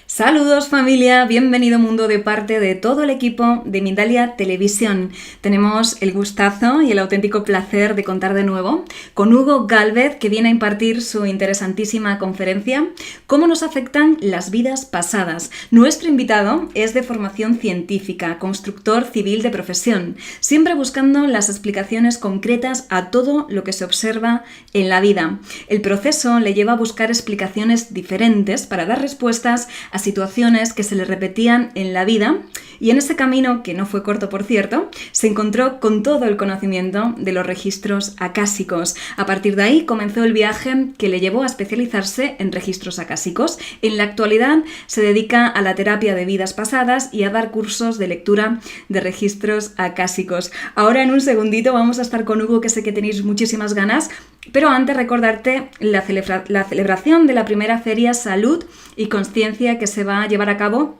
Saludos familia, bienvenido mundo de parte de todo el equipo de Mindalia Televisión. Tenemos el gustazo y el auténtico placer de contar de nuevo con Hugo Gálvez, que viene a impartir su interesantísima conferencia ¿Cómo nos afectan las vidas pasadas? Nuestro invitado es de formación científica, constructor civil de profesión, siempre buscando las explicaciones concretas a todo lo que se observa en la vida. El proceso le lleva a buscar explicaciones diferentes para dar respuestas a situaciones que se le repetían en la vida, y en ese camino, que no fue corto por cierto, se encontró con todo el conocimiento de los registros acásicos. A partir de ahí comenzó el viaje que le llevó a especializarse en registros acásicos. En la actualidad se dedica a la terapia de vidas pasadas y a dar cursos de lectura de registros acásicos. Ahora en un segundito vamos a estar con Hugo, que sé que tenéis muchísimas ganas, pero antes recordarte la celebración de la primera feria Salud y Consciencia que se va a llevar a cabo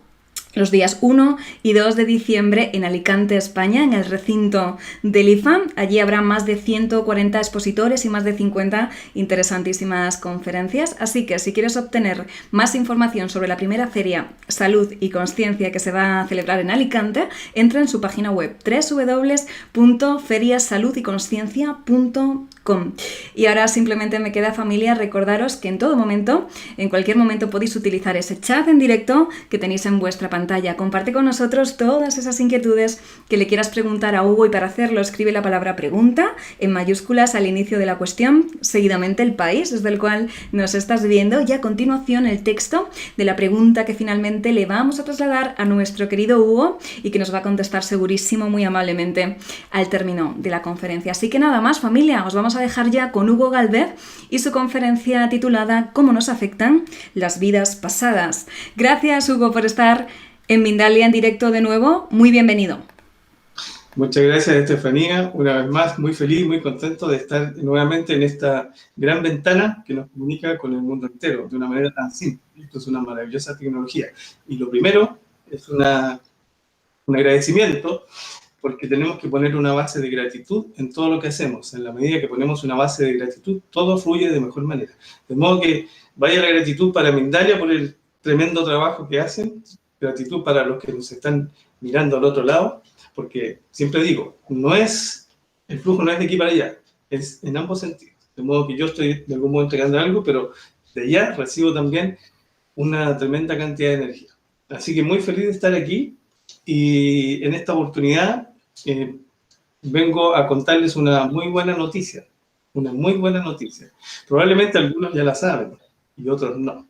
los días 1 y 2 de diciembre en Alicante, España, en el recinto del IFA. Allí habrá más de 140 expositores y más de 50 interesantísimas conferencias. Así que si quieres obtener más información sobre la primera feria Salud y Consciencia que se va a celebrar en Alicante, entra en su página web www.feriasaludiconsciencia.com. Y ahora simplemente me queda, familia, recordaros que en todo momento, en cualquier momento, podéis utilizar ese chat en directo que tenéis en vuestra pantalla. Comparte con nosotros todas esas inquietudes que le quieras preguntar a Hugo, y para hacerlo escribe la palabra pregunta en mayúsculas al inicio de la cuestión, seguidamente el país desde el cual nos estás viendo, y a continuación el texto de la pregunta que finalmente le vamos a trasladar a nuestro querido Hugo y que nos va a contestar segurísimo, muy amablemente, al término de la conferencia. Así que nada más, familia, os vamos a dejar ya con Hugo Gálvez y su conferencia titulada ¿Cómo nos afectan las vidas pasadas? Gracias, Hugo, por estar en Mindalia en directo de nuevo. Muy bienvenido. Muchas gracias, Estefanía. Una vez más, muy feliz, muy contento de estar nuevamente en esta gran ventana que nos comunica con el mundo entero de una manera tan simple. Esto es una maravillosa tecnología. Y lo primero es un agradecimiento, porque tenemos que poner una base de gratitud en todo lo que hacemos. En la medida que ponemos una base de gratitud, todo fluye de mejor manera. De modo que vaya la gratitud para Mindalia por el tremendo trabajo que hacen, gratitud para los que nos están mirando al otro lado, porque siempre digo, el flujo no es de aquí para allá, es en ambos sentidos. De modo que yo estoy de algún modo entregando algo, pero de allá recibo también una tremenda cantidad de energía. Así que muy feliz de estar aquí, y en esta oportunidad vengo a contarles una muy buena noticia. Una muy buena noticia. Probablemente algunos ya la saben y otros no.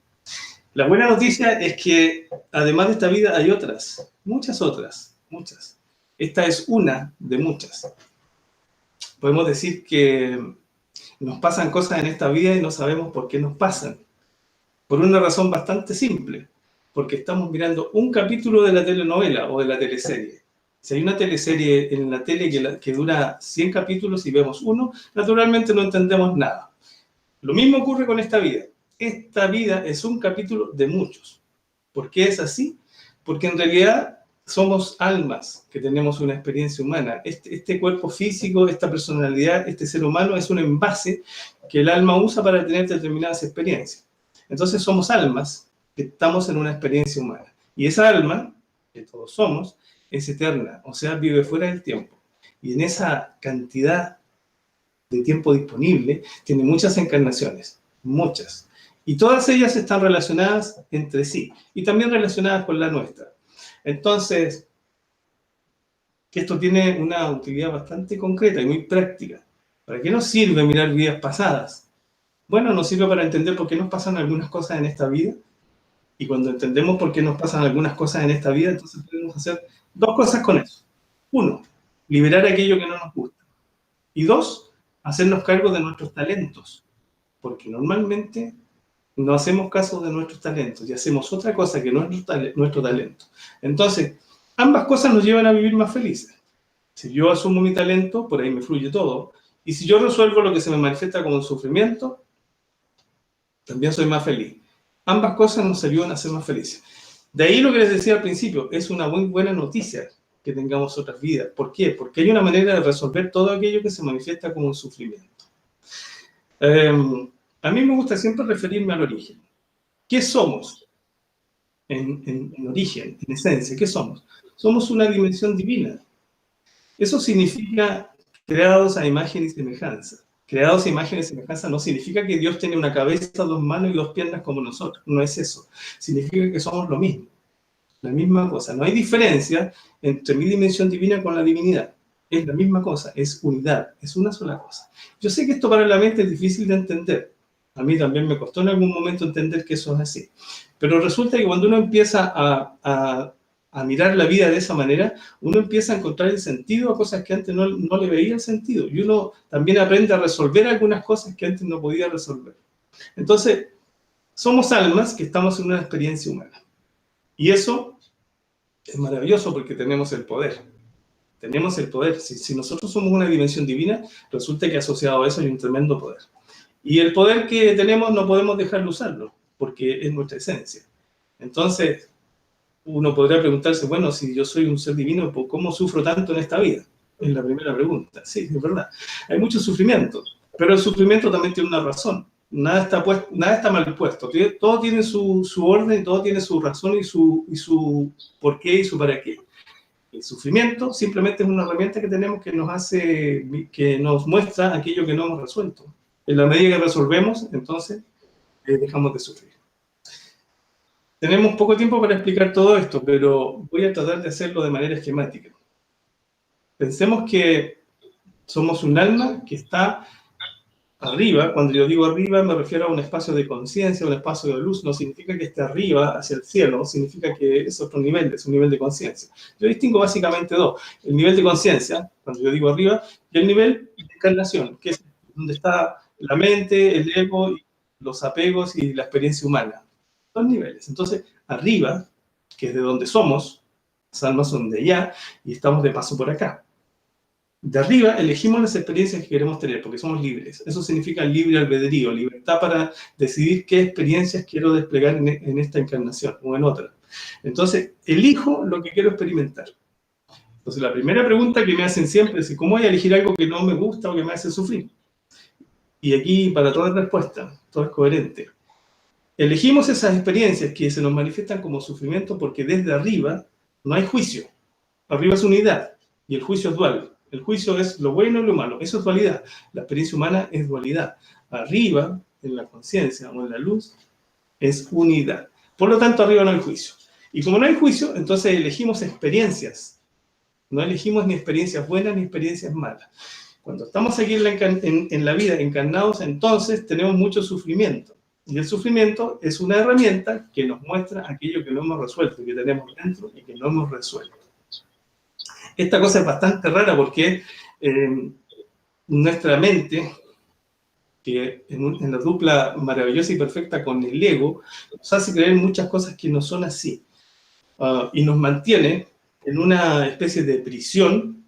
La buena noticia es que además de esta vida hay otras, muchas otras, muchas. Esta es una de muchas. Podemos decir que nos pasan cosas en esta vida y no sabemos por qué nos pasan. Por una razón bastante simple, porque estamos mirando un capítulo de la telenovela o de la teleserie. Si hay una teleserie en la tele que dura 100 capítulos y vemos uno, naturalmente no entendemos nada. Lo mismo ocurre con esta vida. Esta vida es un capítulo de muchos. ¿Por qué es así? Porque en realidad somos almas que tenemos una experiencia humana. Este cuerpo físico, esta personalidad, este ser humano es un envase que el alma usa para tener determinadas experiencias. Entonces somos almas que estamos en una experiencia humana. Y esa alma, que todos somos, es eterna, o sea, vive fuera del tiempo. Y en esa cantidad de tiempo disponible, tiene muchas encarnaciones, muchas. Y todas ellas están relacionadas entre sí, y también relacionadas con la nuestra. Entonces, esto tiene una utilidad bastante concreta y muy práctica. ¿Para qué nos sirve mirar vidas pasadas? Bueno, nos sirve para entender por qué nos pasan algunas cosas en esta vida. Y cuando entendemos por qué nos pasan algunas cosas en esta vida, entonces podemos hacer dos cosas con eso. Uno, liberar aquello que no nos gusta. Y dos, hacernos cargo de nuestros talentos. Porque normalmente no hacemos caso de nuestros talentos y hacemos otra cosa que no es nuestro talento. Entonces, ambas cosas nos llevan a vivir más felices. Si yo asumo mi talento, por ahí me fluye todo. Y si yo resuelvo lo que se me manifiesta como un sufrimiento, también soy más feliz. Ambas cosas nos ayudan a ser más felices. De ahí lo que les decía al principio, es una muy buena noticia que tengamos otras vidas. ¿Por qué? Porque hay una manera de resolver todo aquello que se manifiesta como un sufrimiento. A mí me gusta siempre referirme al origen. ¿Qué somos? En origen, en esencia, ¿qué somos? Somos una dimensión divina. Eso significa creados a imagen y semejanza. Creados a imagen y semejanza no significa que Dios tiene una cabeza, dos manos y dos piernas como nosotros. No es eso. Significa que somos lo mismo. La misma cosa. No hay diferencia entre mi dimensión divina con la divinidad. Es la misma cosa. Es unidad. Es una sola cosa. Yo sé que esto para la mente es difícil de entender. A mí también me costó en algún momento entender que eso es así. Pero resulta que cuando uno empieza a mirar la vida de esa manera, uno empieza a encontrar el sentido a cosas que antes no le veía el sentido. Y uno también aprende a resolver algunas cosas que antes no podía resolver. Entonces, somos almas que estamos en una experiencia humana. Y eso es maravilloso porque tenemos el poder. Tenemos el poder. Si nosotros somos una dimensión divina, resulta que asociado a eso hay un tremendo poder. Y el poder que tenemos no podemos dejar de usarlo, porque es nuestra esencia. Entonces, uno podría preguntarse, bueno, si yo soy un ser divino, ¿cómo sufro tanto en esta vida? Es la primera pregunta. Sí, es verdad. Hay mucho sufrimiento, pero el sufrimiento también tiene una razón. Nada está mal puesto. Todo tiene su orden, todo tiene su razón y su por qué y su para qué. El sufrimiento simplemente es una herramienta que tenemos que nos muestra aquello que no hemos resuelto. En la medida que resolvemos, entonces, dejamos de sufrir. Tenemos poco tiempo para explicar todo esto, pero voy a tratar de hacerlo de manera esquemática. Pensemos que somos un alma que está arriba. Cuando yo digo arriba me refiero a un espacio de conciencia, un espacio de luz. No significa que esté arriba hacia el cielo, significa que es otro nivel, es un nivel de conciencia. Yo distingo básicamente dos: el nivel de conciencia, cuando yo digo arriba, y el nivel de encarnación, que es donde está la mente, el ego, los apegos y la experiencia humana. Dos niveles. Entonces, arriba, que es de donde somos, las almas son de allá y estamos de paso por acá. De arriba elegimos las experiencias que queremos tener, porque somos libres. Eso significa libre albedrío, libertad para decidir qué experiencias quiero desplegar en esta encarnación o en otra. Entonces, elijo lo que quiero experimentar. Entonces, la primera pregunta que me hacen siempre es: ¿cómo voy a elegir algo que no me gusta o que me hace sufrir? Y aquí, para toda respuesta, todo es coherente. Elegimos esas experiencias que se nos manifiestan como sufrimiento porque desde arriba no hay juicio. Arriba es unidad y el juicio es dual. El juicio es lo bueno y lo malo. Eso es dualidad. La experiencia humana es dualidad. Arriba, en la conciencia o en la luz, es unidad. Por lo tanto, arriba no hay juicio. Y como no hay juicio, entonces elegimos experiencias. No elegimos ni experiencias buenas ni experiencias malas. Cuando estamos aquí en la vida encarnados, entonces tenemos mucho sufrimiento. Y el sufrimiento es una herramienta que nos muestra aquello que no hemos resuelto, que tenemos dentro y que no hemos resuelto. Esta cosa es bastante rara porque nuestra mente, que en la dupla maravillosa y perfecta con el ego, nos hace creer muchas cosas que no son así. Y nos mantiene en una especie de prisión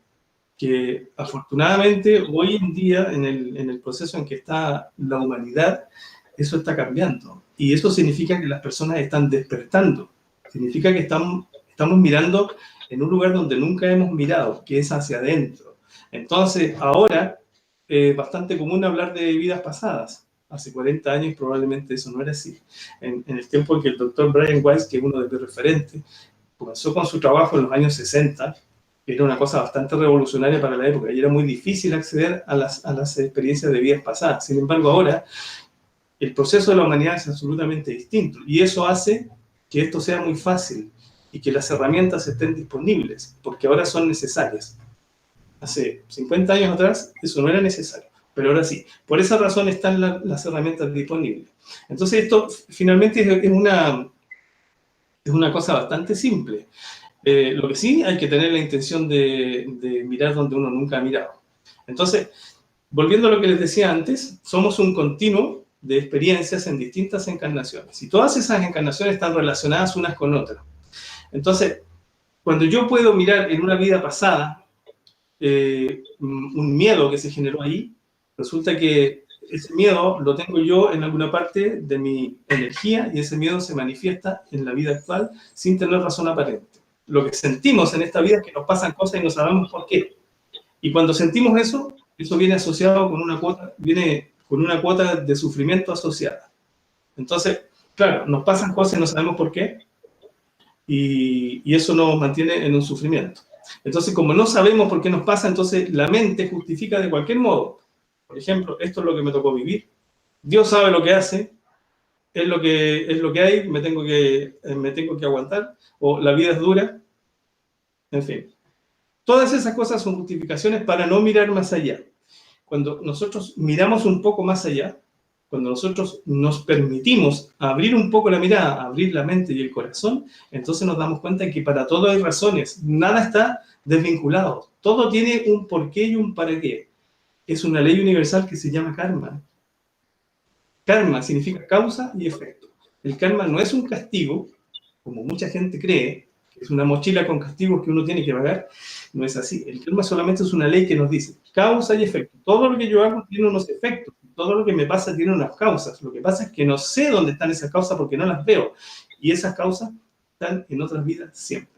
que afortunadamente hoy en día, en el proceso en que está la humanidad, eso está cambiando. Y eso significa que las personas están despertando. Significa que estamos mirando en un lugar donde nunca hemos mirado, que es hacia adentro. Entonces, ahora es bastante común hablar de vidas pasadas. Hace 40 años probablemente eso no era así. En el tiempo en que el doctor Brian Weiss, que es uno de mis referentes, comenzó con su trabajo en los años 60, era una cosa bastante revolucionaria para la época y era muy difícil acceder a las experiencias de vidas pasadas. Sin embargo, ahora el proceso de la humanidad es absolutamente distinto y eso hace que esto sea muy fácil y que las herramientas estén disponibles, porque ahora son necesarias. Hace 50 años atrás eso no era necesario, pero ahora sí. Por esa razón están las herramientas disponibles. Entonces esto finalmente es una cosa bastante simple. Lo que sí, hay que tener la intención de mirar donde uno nunca ha mirado. Entonces, volviendo a lo que les decía antes, somos un continuo de experiencias en distintas encarnaciones. Y todas esas encarnaciones están relacionadas unas con otras. Entonces, cuando yo puedo mirar en una vida pasada un miedo que se generó ahí, resulta que ese miedo lo tengo yo en alguna parte de mi energía y ese miedo se manifiesta en la vida actual sin tener razón aparente. lo que sentimos en esta vida es que nos pasan cosas y no sabemos por qué. Y cuando sentimos eso, eso viene asociado con una cuota, viene con una cuota de sufrimiento asociada. Entonces, claro, nos pasan cosas y no sabemos por qué, y eso nos mantiene en un sufrimiento. Entonces, como no sabemos por qué nos pasa, entonces la mente justifica de cualquier modo. Por ejemplo, esto es lo que me tocó vivir, Dios sabe lo que hace, es lo que hay, me tengo que aguantar, o la vida es dura, en fin. Todas esas cosas son justificaciones para no mirar más allá. Cuando nosotros miramos un poco más allá, cuando nosotros nos permitimos abrir un poco la mirada, abrir la mente y el corazón, entonces nos damos cuenta que para todo hay razones, nada está desvinculado, todo tiene un porqué y un para qué. Es una ley universal que se llama karma. Karma significa causa y efecto. El karma no es un castigo, como mucha gente cree, que es una mochila con castigos que uno tiene que pagar. No es así. El karma solamente es una ley que nos dice causa y efecto. Todo lo que yo hago tiene unos efectos. Todo lo que me pasa tiene unas causas. Lo que pasa es que no sé dónde están esas causas porque no las veo. Y esas causas están en otras vidas siempre.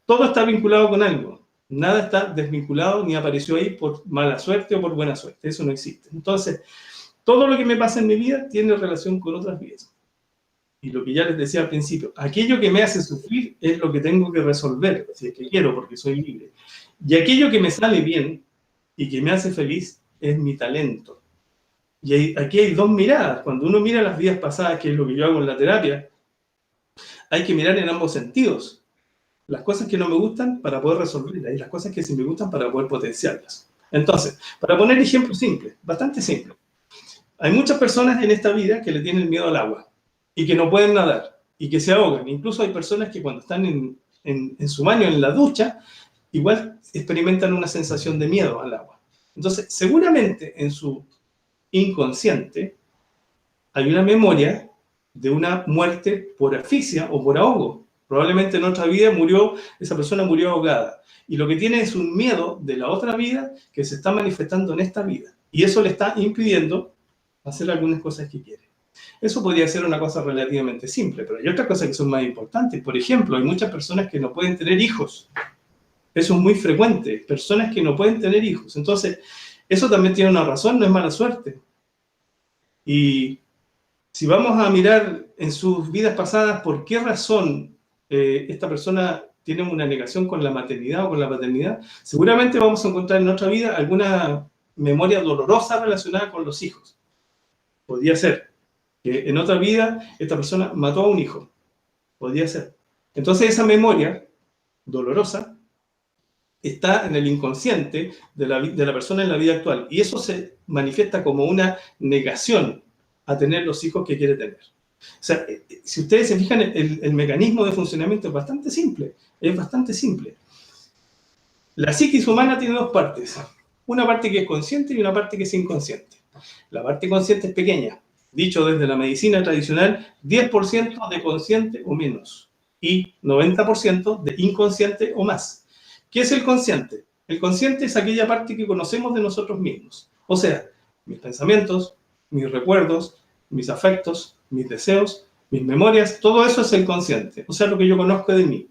Todo está vinculado con algo. Nada está desvinculado ni apareció ahí por mala suerte o por buena suerte. Eso no existe. Entonces, todo lo que me pasa en mi vida tiene relación con otras vidas. Y lo que ya les decía al principio, aquello que me hace sufrir es lo que tengo que resolver, si es que quiero, porque soy libre. Y aquello que me sale bien y que me hace feliz es mi talento. Y aquí hay dos miradas. Cuando uno mira las vidas pasadas, que es lo que yo hago en la terapia, hay que mirar en ambos sentidos. Las cosas que no me gustan para poder resolverlas y las cosas que sí me gustan para poder potenciarlas. Entonces, para poner ejemplos simples, bastante simples. Hay muchas personas en esta vida que le tienen miedo al agua y que no pueden nadar y que se ahogan. Incluso hay personas que cuando están en su baño, en la ducha, igual experimentan una sensación de miedo al agua. Entonces, seguramente en su inconsciente hay una memoria de una muerte por asfixia o por ahogo. Probablemente en otra vida esa persona murió ahogada. Y lo que tiene es un miedo de la otra vida que se está manifestando en esta vida. Y eso le está impidiendo hacer algunas cosas que quiere. Eso podría ser una cosa relativamente simple, pero hay otras cosas que son más importantes. Por ejemplo, hay muchas personas que no pueden tener hijos. Eso es muy frecuente, personas que no pueden tener hijos. Entonces, eso también tiene una razón, no es mala suerte. Y si vamos a mirar en sus vidas pasadas por qué razón esta persona tiene una negación con la maternidad o con la paternidad, seguramente vamos a encontrar en otra vida alguna memoria dolorosa relacionada con los hijos. Podría ser que en otra vida esta persona mató a un hijo. Podría ser. Entonces esa memoria dolorosa está en el inconsciente de la persona en la vida actual. Y eso se manifiesta como una negación a tener los hijos que quiere tener. O sea, si ustedes se fijan, el mecanismo de funcionamiento es bastante simple. Es bastante simple. La psiquis humana tiene dos partes. Una parte que es consciente y una parte que es inconsciente. La parte consciente es pequeña. Dicho desde la medicina tradicional, 10% de consciente o menos y 90% de inconsciente o más. ¿Qué es el consciente? El consciente es aquella parte que conocemos de nosotros mismos. O sea, mis pensamientos, mis recuerdos, mis afectos, mis deseos, mis memorias, todo eso es el consciente. O sea, lo que yo conozco de mí.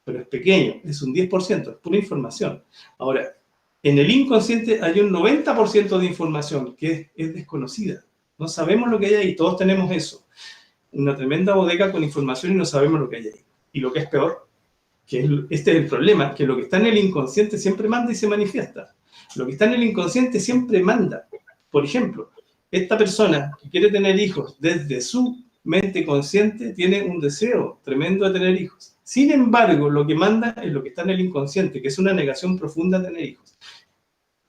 Pero es pequeño, es un 10%, es pura información. Ahora, en el inconsciente hay un 90% de información que es desconocida. No sabemos lo que hay ahí, todos tenemos eso. Una tremenda bodega con información y no sabemos lo que hay ahí. Y lo que es peor, este es el problema, que lo que está en el inconsciente siempre manda y se manifiesta. Lo que está en el inconsciente siempre manda. Por ejemplo, esta persona que quiere tener hijos desde su mente consciente tiene un deseo tremendo de tener hijos. Sin embargo, lo que manda es lo que está en el inconsciente, que es una negación profunda de tener hijos.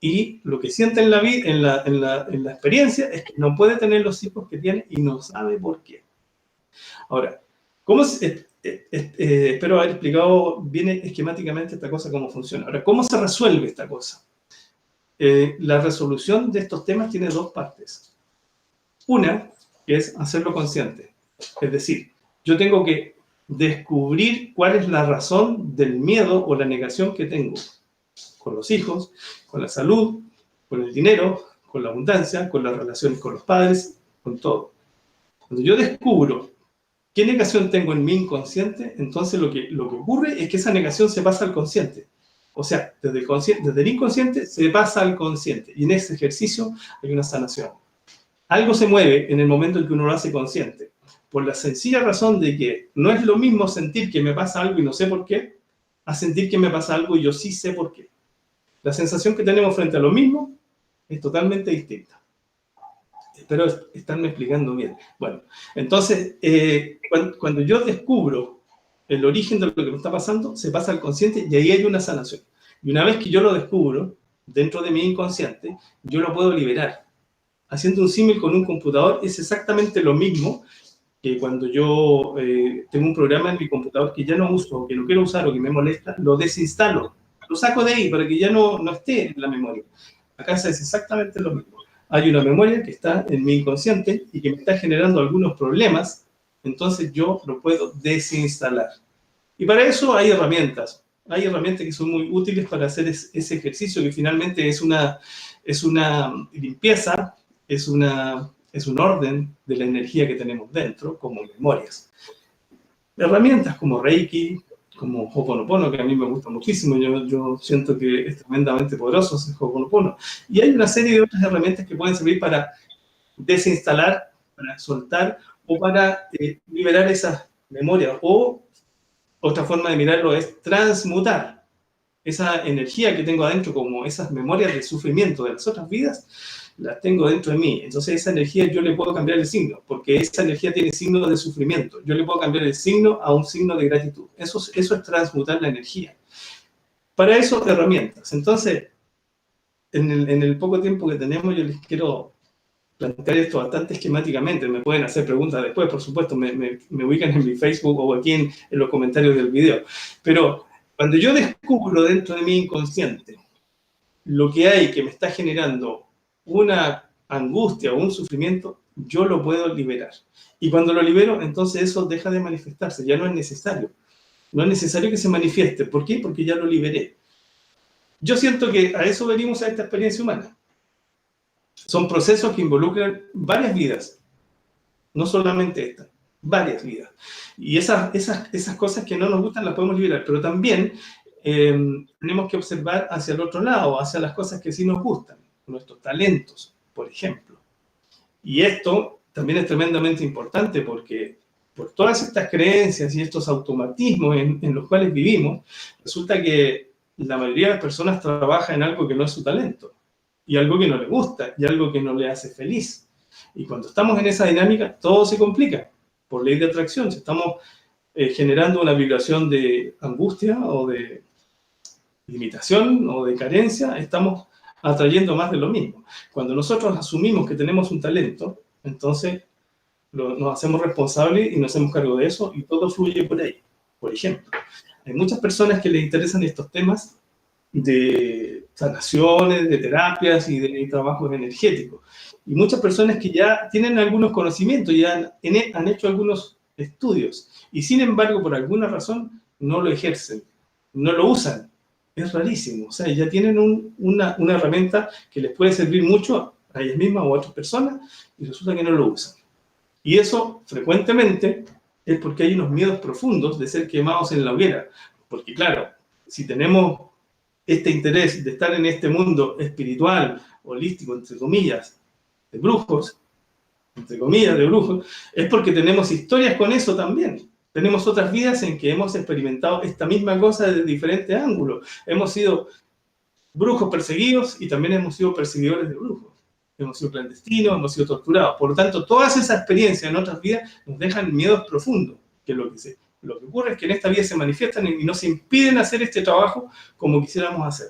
Y lo que siente en la experiencia es que no puede tener los hijos que tiene y no sabe por qué. Ahora, espero haber explicado bien esquemáticamente esta cosa, cómo funciona. Ahora, ¿cómo se resuelve esta cosa? La resolución de estos temas tiene dos partes. Una, que es hacerlo consciente. Es decir, yo tengo que descubrir cuál es la razón del miedo o la negación que tengo con los hijos, con la salud, con el dinero, con la abundancia, con las relaciones con los padres, con todo. Cuando yo descubro ¿Qué negación tengo en mi inconsciente? Entonces lo que ocurre es que esa negación se pasa al consciente. O sea, desde el inconsciente se pasa al consciente. Y en ese ejercicio hay una sanación. Algo se mueve en el momento en que uno lo hace consciente. Por la sencilla razón de que no es lo mismo sentir que me pasa algo y no sé por qué, a sentir que me pasa algo y yo sí sé por qué. La sensación que tenemos frente a lo mismo es totalmente distinta. Espero estarme explicando bien. Bueno, entonces, cuando yo descubro el origen de lo que me está pasando, se pasa al consciente y ahí hay una sanación. Y una vez que yo lo descubro, dentro de mi inconsciente, yo lo puedo liberar. Haciendo un símil con un computador, es exactamente lo mismo que cuando yo tengo un programa en mi computador que ya no uso, o que no quiero usar, o que me molesta, lo desinstalo. Lo saco de ahí para que ya no esté en la memoria. Acá es exactamente lo mismo. Hay una memoria que está en mi inconsciente y que me está generando algunos problemas, entonces yo lo puedo desinstalar. Y para eso hay herramientas. Hay herramientas que son muy útiles para hacer ese ejercicio, que finalmente es una limpieza, es un orden de la energía que tenemos dentro, como memorias. Herramientas como Reiki, como Ho'oponopono, que a mí me gusta muchísimo, yo siento que es tremendamente poderoso ese Ho'oponopono. Y hay una serie de otras herramientas que pueden servir para desinstalar, para soltar o para liberar esas memorias. O otra forma de mirarlo es transmutar esa energía que tengo adentro, como esas memorias de sufrimiento de las otras vidas, las tengo dentro de mí. Entonces esa energía yo le puedo cambiar el signo, porque esa energía tiene signo de sufrimiento. Yo le puedo cambiar el signo a un signo de gratitud. Eso es transmutar la energía. Para eso, herramientas. Entonces, en el poco tiempo que tenemos, yo les quiero plantear esto bastante esquemáticamente. Me pueden hacer preguntas después, por supuesto, me ubican en mi Facebook o aquí en los comentarios del video. Pero cuando yo descubro dentro de mi inconsciente lo que hay que me está generando una angustia o un sufrimiento, yo lo puedo liberar. Y cuando lo libero, entonces eso deja de manifestarse, ya no es necesario. No es necesario que se manifieste. ¿Por qué? Porque ya lo liberé. Yo siento que a eso venimos a esta experiencia humana. Son procesos que involucran varias vidas, no solamente esta, varias vidas. Y esas cosas que no nos gustan las podemos liberar, pero también tenemos que observar hacia el otro lado, hacia las cosas que sí nos gustan, nuestros talentos, por ejemplo. Y esto también es tremendamente importante porque por todas estas creencias y estos automatismos en los cuales vivimos, resulta que la mayoría de las personas trabaja en algo que no es su talento, y algo que no le gusta, y algo que no le hace feliz. Y cuando estamos en esa dinámica, todo se complica. Por ley de atracción, si estamos generando una vibración de angustia o de limitación o de carencia, estamos atrayendo más de lo mismo. Cuando nosotros asumimos que tenemos un talento, entonces nos hacemos responsables y nos hacemos cargo de eso y todo fluye por ahí. Por ejemplo, hay muchas personas que les interesan estos temas de sanaciones, de terapias y de trabajos energéticos. Y muchas personas que ya tienen algunos conocimientos, ya han hecho algunos estudios y sin embargo por alguna razón no lo ejercen, no lo usan. Es rarísimo. O sea, ya tienen una herramienta que les puede servir mucho a ellas mismas o a otras personas y resulta que no lo usan. Y eso frecuentemente es porque hay unos miedos profundos de ser quemados en la hoguera. Porque claro, si tenemos este interés de estar en este mundo espiritual, holístico, entre comillas, de brujos, entre comillas, de brujos, es porque tenemos historias con eso también. Tenemos otras vidas en que hemos experimentado esta misma cosa desde diferentes ángulos. Hemos sido brujos perseguidos y también hemos sido perseguidores de brujos. Hemos sido clandestinos, hemos sido torturados. Por lo tanto, todas esas experiencias en otras vidas nos dejan miedos profundos, que es lo que ocurre es que en esta vida se manifiestan y nos impiden hacer este trabajo como quisiéramos hacer.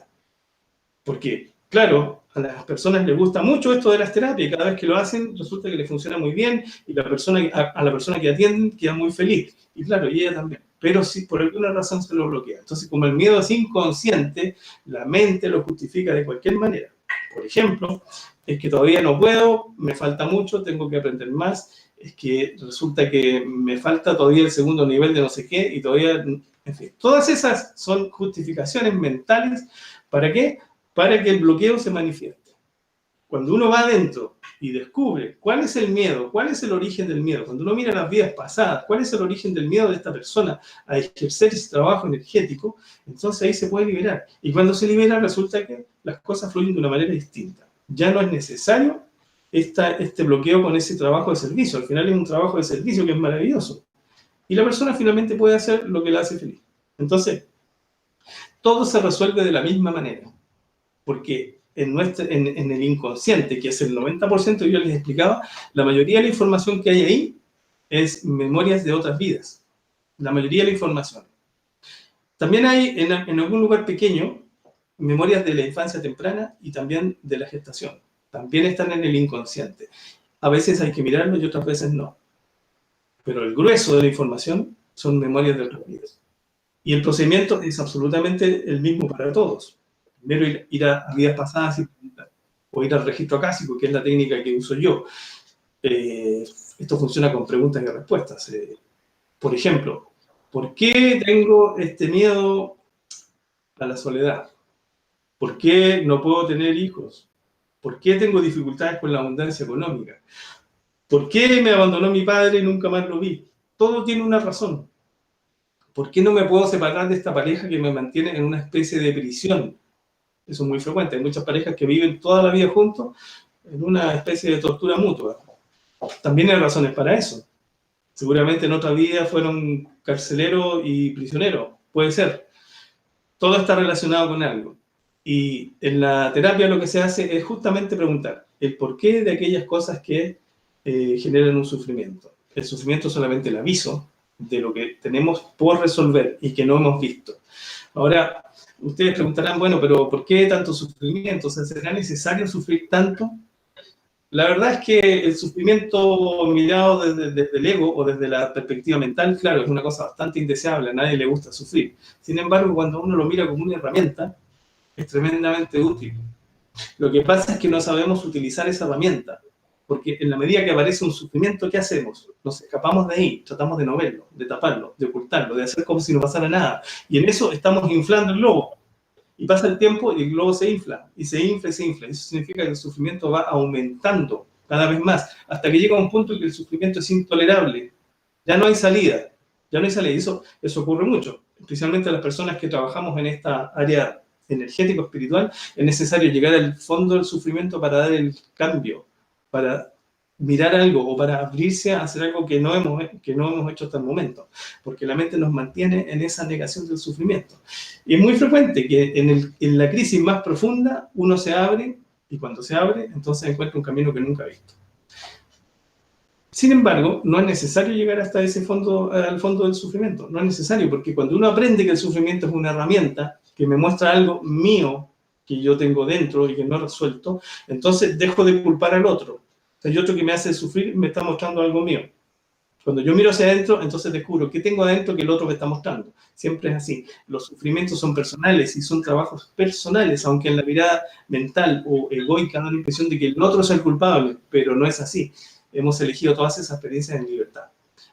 Porque, claro, a las personas les gusta mucho esto de las terapias y cada vez que lo hacen resulta que les funciona muy bien y a la persona que atienden queda muy feliz. Y claro, y ella también. Pero si por alguna razón se lo bloquea. Entonces, como el miedo es inconsciente, la mente lo justifica de cualquier manera. Por ejemplo, es que todavía no puedo, me falta mucho, tengo que aprender más. Es que resulta que me falta todavía el segundo nivel de no sé qué y todavía, en fin, todas esas son justificaciones mentales. ¿Para qué? Para que el bloqueo se manifieste. Cuando uno va adentro y descubre cuál es el miedo, cuál es el origen del miedo, cuando uno mira las vidas pasadas, cuál es el origen del miedo de esta persona a ejercer ese trabajo energético, entonces ahí se puede liberar. Y cuando se libera resulta que las cosas fluyen de una manera distinta. Ya no es necesario este bloqueo con ese trabajo de servicio. Al final es un trabajo de servicio que es maravilloso. Y la persona finalmente puede hacer lo que la hace feliz. Entonces, todo se resuelve de la misma manera. Porque en el inconsciente, que es el 90% que yo les explicaba, la mayoría de la información que hay ahí es memorias de otras vidas. La mayoría de la información. También hay en algún lugar pequeño memorias de la infancia temprana y también de la gestación. También están en el inconsciente. A veces hay que mirarlo y otras veces no. Pero el grueso de la información son memorias de otras vidas. Y el procedimiento es absolutamente el mismo para todos. Primero ir a vidas pasadas o ir al registro acásico, que es la técnica que uso yo. Esto funciona con preguntas y respuestas. Por ejemplo, ¿por qué tengo este miedo a la soledad? ¿Por qué no puedo tener hijos? ¿Por qué tengo dificultades con la abundancia económica? ¿Por qué me abandonó mi padre y nunca más lo vi? Todo tiene una razón. ¿Por qué no me puedo separar de esta pareja que me mantiene en una especie de prisión? Eso es muy frecuente. Hay muchas parejas que viven toda la vida juntos en una especie de tortura mutua. También hay razones para eso. Seguramente en otra vida fueron carceleros y prisioneros. Puede ser. Todo está relacionado con algo. Y en la terapia lo que se hace es justamente preguntar el porqué de aquellas cosas que generan un sufrimiento. El sufrimiento es solamente el aviso de lo que tenemos por resolver y que no hemos visto. Ahora, ustedes preguntarán, bueno, pero ¿por qué tanto sufrimiento? O sea, ¿será necesario sufrir tanto? La verdad es que el sufrimiento mirado desde el ego o desde la perspectiva mental, claro, es una cosa bastante indeseable, a nadie le gusta sufrir. Sin embargo, cuando uno lo mira como una herramienta, es tremendamente útil. Lo que pasa es que no sabemos utilizar esa herramienta, porque en la medida que aparece un sufrimiento, ¿qué hacemos? Nos escapamos de ahí, tratamos de no verlo, de taparlo, de ocultarlo, de hacer como si no pasara nada. Y en eso estamos inflando el globo. Y pasa el tiempo y el globo se infla, y se infla y se infla. Eso significa que el sufrimiento va aumentando cada vez más, hasta que llega a un punto en que el sufrimiento es intolerable. Ya no hay salida, ya no hay salida. Y eso ocurre mucho, especialmente a las personas que trabajamos en esta área energético-espiritual. Es necesario llegar al fondo del sufrimiento para dar el cambio, para mirar algo o para abrirse a hacer algo que no hemos hecho hasta el momento, porque la mente nos mantiene en esa negación del sufrimiento. Y es muy frecuente que en la crisis más profunda uno se abre, y cuando se abre, entonces encuentra un camino que nunca ha visto. Sin embargo, no es necesario llegar hasta ese fondo, al fondo del sufrimiento. No es necesario, porque cuando uno aprende que el sufrimiento es una herramienta que me muestra algo mío que yo tengo dentro y que no he resuelto, entonces dejo de culpar al otro. El otro que me hace sufrir me está mostrando algo mío. Cuando yo miro hacia adentro, entonces descubro qué tengo adentro que el otro me está mostrando. Siempre es así. Los sufrimientos son personales y son trabajos personales, aunque en la mirada mental o egoica da la impresión de que el otro es el culpable, pero no es así. Hemos elegido todas esas experiencias en libertad.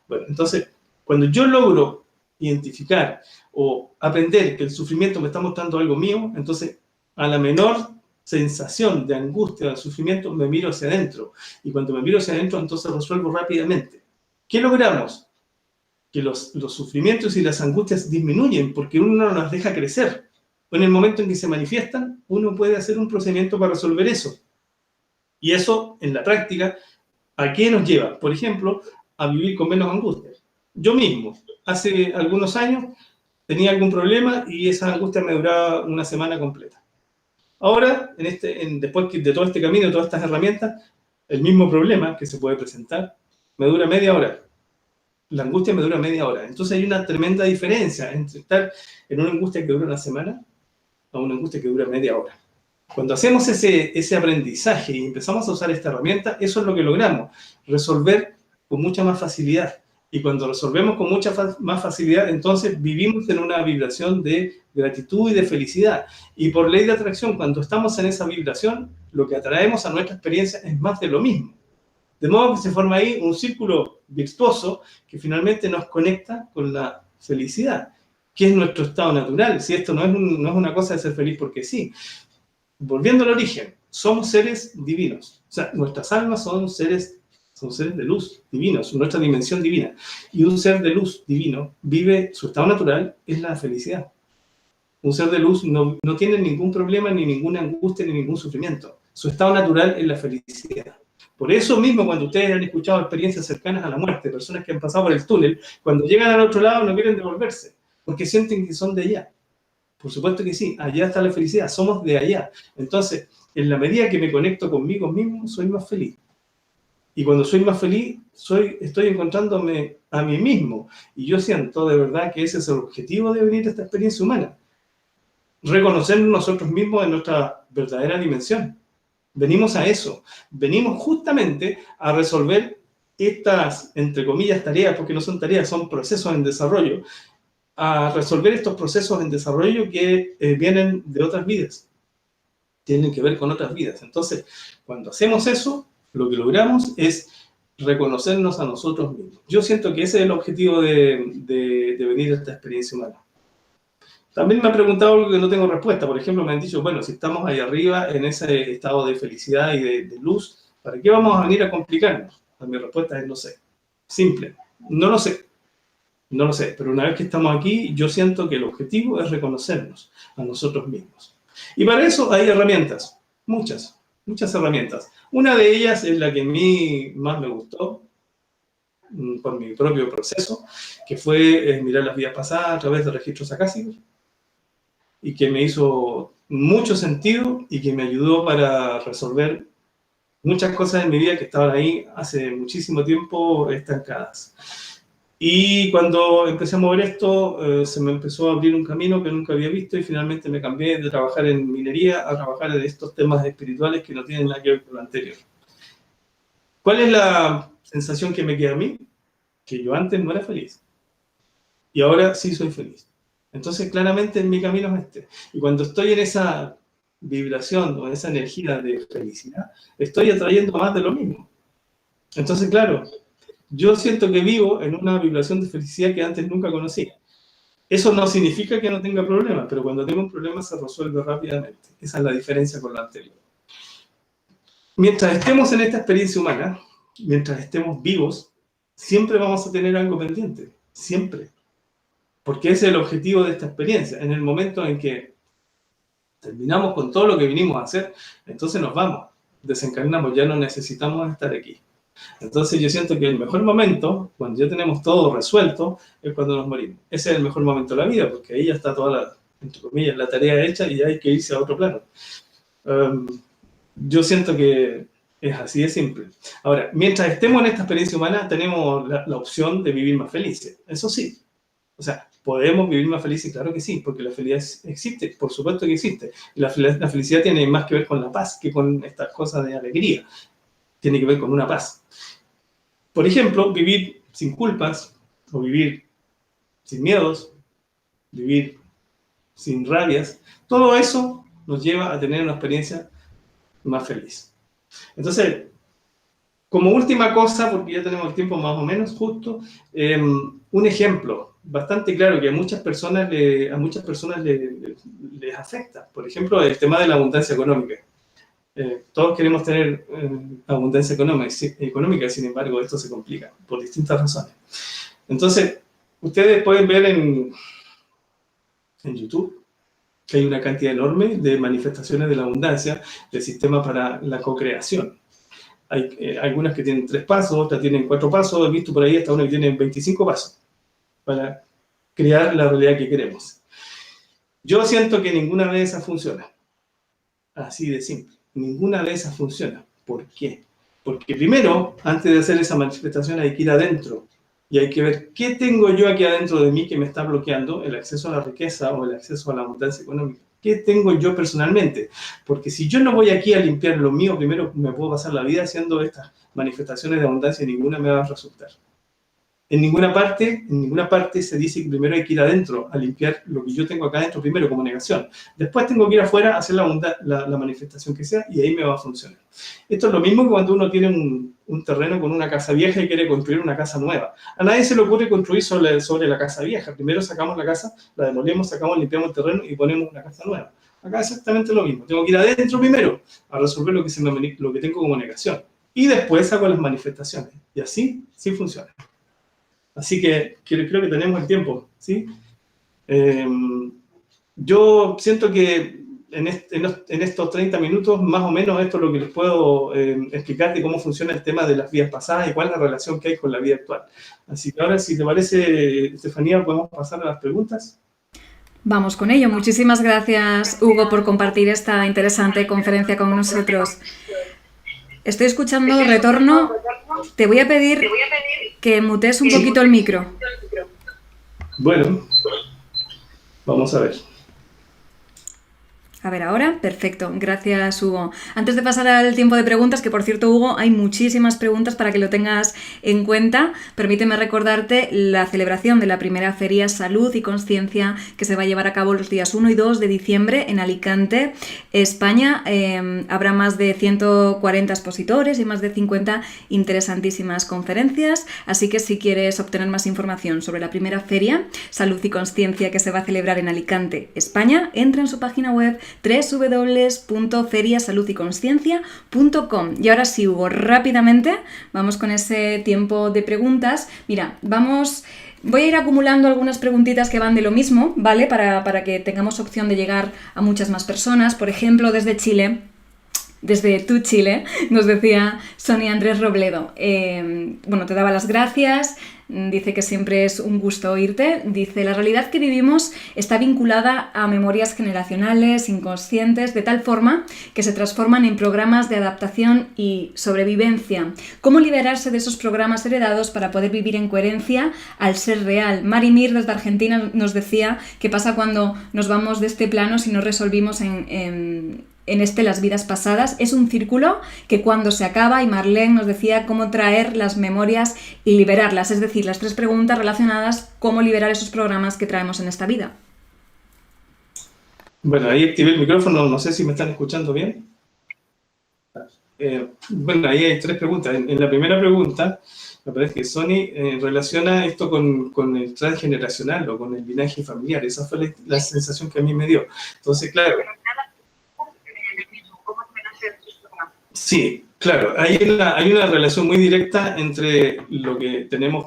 Bueno, entonces, cuando yo logro identificar o aprender que el sufrimiento me está mostrando algo mío, entonces a la menor sensación de angustia, de sufrimiento, me miro hacia adentro. Y cuando me miro hacia adentro, entonces resuelvo rápidamente. ¿Qué logramos? Que los sufrimientos y las angustias disminuyen porque uno no las deja crecer. En el momento en que se manifiestan, uno puede hacer un procedimiento para resolver eso. Y eso, en la práctica, ¿a qué nos lleva? Por ejemplo, a vivir con menos angustias. Yo mismo, hace algunos años, tenía algún problema y esa angustia me duraba una semana completa. Ahora, después de todo este camino, de todas estas herramientas, el mismo problema que se puede presentar me dura media hora. La angustia me dura media hora. Entonces hay una tremenda diferencia entre estar en una angustia que dura una semana a una angustia que dura media hora. Cuando hacemos ese aprendizaje y empezamos a usar esta herramienta, eso es lo que logramos, resolver con mucha más facilidad. Y cuando resolvemos con mucha más facilidad, entonces vivimos en una vibración de gratitud y de felicidad. Y por ley de atracción, cuando estamos en esa vibración, lo que atraemos a nuestra experiencia es más de lo mismo. De modo que se forma ahí un círculo virtuoso que finalmente nos conecta con la felicidad, que es nuestro estado natural. Si esto no es una cosa de ser feliz porque sí. Volviendo al origen, somos seres divinos. O sea, nuestras almas son seres de luz divinos, nuestra dimensión divina. Y un ser de luz divino vive, su estado natural es la felicidad. Un ser de luz no tiene ningún problema, ni ninguna angustia, ni ningún sufrimiento. Su estado natural es la felicidad. Por eso mismo, cuando ustedes han escuchado experiencias cercanas a la muerte, personas que han pasado por el túnel, cuando llegan al otro lado no quieren devolverse, porque sienten que son de allá. Por supuesto que sí, allá está la felicidad, somos de allá. Entonces, en la medida que me conecto conmigo mismo, soy más feliz. Y cuando soy más feliz, estoy encontrándome a mí mismo. Y yo siento de verdad que ese es el objetivo de venir a esta experiencia humana. Reconocernos nosotros mismos en nuestra verdadera dimensión. Venimos a eso. Venimos justamente a resolver estas, entre comillas, tareas, porque no son tareas, son procesos en desarrollo, a resolver estos procesos en desarrollo que vienen de otras vidas. Tienen que ver con otras vidas. Entonces, cuando hacemos eso, lo que logramos es reconocernos a nosotros mismos. Yo siento que ese es el objetivo de venir a esta experiencia humana. También me han preguntado algo que no tengo respuesta. Por ejemplo, me han dicho, bueno, si estamos ahí arriba en ese estado de felicidad y de luz, ¿para qué vamos a venir a complicarnos? Mi respuesta es no sé. Simple. No lo sé. No lo sé. Pero una vez que estamos aquí, yo siento que el objetivo es reconocernos a nosotros mismos. Y para eso hay herramientas. Muchas herramientas. Una de ellas es la que a mí más me gustó, por mi propio proceso, que fue mirar las vidas pasadas a través de registros acásicos, y que me hizo mucho sentido y que me ayudó para resolver muchas cosas en mi vida que estaban ahí hace muchísimo tiempo estancadas. Y cuando empecé a mover esto, se me empezó a abrir un camino que nunca había visto y finalmente me cambié de trabajar en minería a trabajar en estos temas espirituales que no tienen nada que ver con lo anterior. ¿Cuál es la sensación que me queda a mí? Que yo antes no era feliz y ahora sí soy feliz. Entonces, claramente, mi camino es este. Y cuando estoy en esa vibración o en esa energía de felicidad, estoy atrayendo más de lo mismo. Entonces, claro, yo siento que vivo en una vibración de felicidad que antes nunca conocí. Eso no significa que no tenga problemas, pero cuando tengo un problema se resuelve rápidamente. Esa es la diferencia con lo anterior. Mientras estemos en esta experiencia humana, mientras estemos vivos, siempre vamos a tener algo pendiente. Siempre. Porque ese es el objetivo de esta experiencia. En el momento en que terminamos con todo lo que vinimos a hacer, entonces nos vamos, desencarnamos, ya no necesitamos estar aquí. Entonces yo siento que el mejor momento, cuando ya tenemos todo resuelto, es cuando nos morimos. Ese es el mejor momento de la vida, porque ahí ya está toda la, entre comillas, la tarea hecha y ya hay que irse a otro plano. Yo siento que es así de simple. Ahora, mientras estemos en esta experiencia humana, tenemos la opción de vivir más felices. Eso sí. O sea, ¿podemos vivir más felices? Claro que sí, porque la felicidad existe, por supuesto que existe. Y la felicidad tiene más que ver con la paz que con estas cosas de alegría. Tiene que ver con una paz. Por ejemplo, vivir sin culpas, o vivir sin miedos, vivir sin rabias, todo eso nos lleva a tener una experiencia más feliz. Entonces, como última cosa, porque ya tenemos el tiempo más o menos justo, un ejemplo bastante claro que a muchas personas les afecta. Por ejemplo, el tema de la abundancia económica. Todos queremos tener abundancia económica, sin embargo, esto se complica por distintas razones. Entonces, ustedes pueden ver en YouTube que hay una cantidad enorme de manifestaciones de la abundancia del sistema para la co-creación. Hay algunas que tienen 3 pasos, otras tienen 4 pasos, he visto por ahí hasta una que tiene 25 pasos para crear la realidad que queremos. Yo siento que ninguna de esas funciona. Así de simple. Ninguna de esas funciona. ¿Por qué? Porque primero, antes de hacer esa manifestación, hay que ir adentro. Y hay que ver qué tengo yo aquí adentro de mí que me está bloqueando el acceso a la riqueza o el acceso a la abundancia económica. ¿Qué tengo yo personalmente? Porque si yo no voy aquí a limpiar lo mío, primero me puedo pasar la vida haciendo estas manifestaciones de abundancia y ninguna me va a resultar. En ninguna parte se dice que primero hay que ir adentro a limpiar lo que yo tengo acá adentro primero como negación. Después tengo que ir afuera a hacer la manifestación que sea y ahí me va a funcionar. Esto es lo mismo que cuando uno tiene un terreno con una casa vieja y quiere construir una casa nueva. A nadie se le ocurre construir sobre la casa vieja. Primero sacamos la casa, la demolemos, limpiamos el terreno y ponemos una casa nueva. Acá exactamente lo mismo. Tengo que ir adentro primero a resolver lo que tengo como negación. Y después hago las manifestaciones. Y así, sí funciona. Así que creo que tenemos el tiempo, ¿sí? Yo siento que en estos 30 minutos, más o menos, esto es lo que les puedo explicar de cómo funciona el tema de las vidas pasadas y cuál es la relación que hay con la vida actual. Así que ahora, si te parece, Estefanía, podemos pasar a las preguntas. Vamos con ello. Muchísimas gracias, Hugo, por compartir esta interesante conferencia con nosotros. Estoy escuchando retorno. Te voy a pedir que mutes un poquito el micro. Bueno, vamos a ver. A ver, ahora, perfecto. Gracias, Hugo. Antes de pasar al tiempo de preguntas, que por cierto, Hugo, hay muchísimas preguntas para que lo tengas en cuenta, permíteme recordarte la celebración de la primera Feria Salud y Consciencia que se va a llevar a cabo los días 1 y 2 de diciembre en Alicante, España. Habrá más de 140 expositores y más de 50 interesantísimas conferencias, así que si quieres obtener más información sobre la primera Feria Salud y Consciencia que se va a celebrar en Alicante, España, entra en su página web www.feriasaludiconsciencia.com. Y ahora sí, Hugo, rápidamente vamos con ese tiempo de preguntas. Mira, voy a ir acumulando algunas preguntitas que van de lo mismo, ¿vale? Para que tengamos opción de llegar a muchas más personas. Por ejemplo, desde Chile, nos decía Sonia Andrés Robledo. Te daba las gracias. Dice que siempre es un gusto oírte. Dice, la realidad que vivimos está vinculada a memorias generacionales, inconscientes, de tal forma que se transforman en programas de adaptación y sobrevivencia. ¿Cómo liberarse de esos programas heredados para poder vivir en coherencia al ser real? Marimir desde Argentina nos decía qué pasa cuando nos vamos de este plano si no resolvimos en las vidas pasadas. Es un círculo que cuando se acaba, y Marlene nos decía cómo traer las memorias y liberarlas, es decir, las 3 preguntas relacionadas, cómo liberar esos programas que traemos en esta vida. Bueno, ahí activé el micrófono, no sé si me están escuchando bien. Ahí hay 3 preguntas. En la primera pregunta, me parece que Sony relaciona esto con el transgeneracional o con el linaje familiar. Esa fue la sensación que a mí me dio. Entonces, claro. Sí, claro, hay una relación muy directa entre lo que tenemos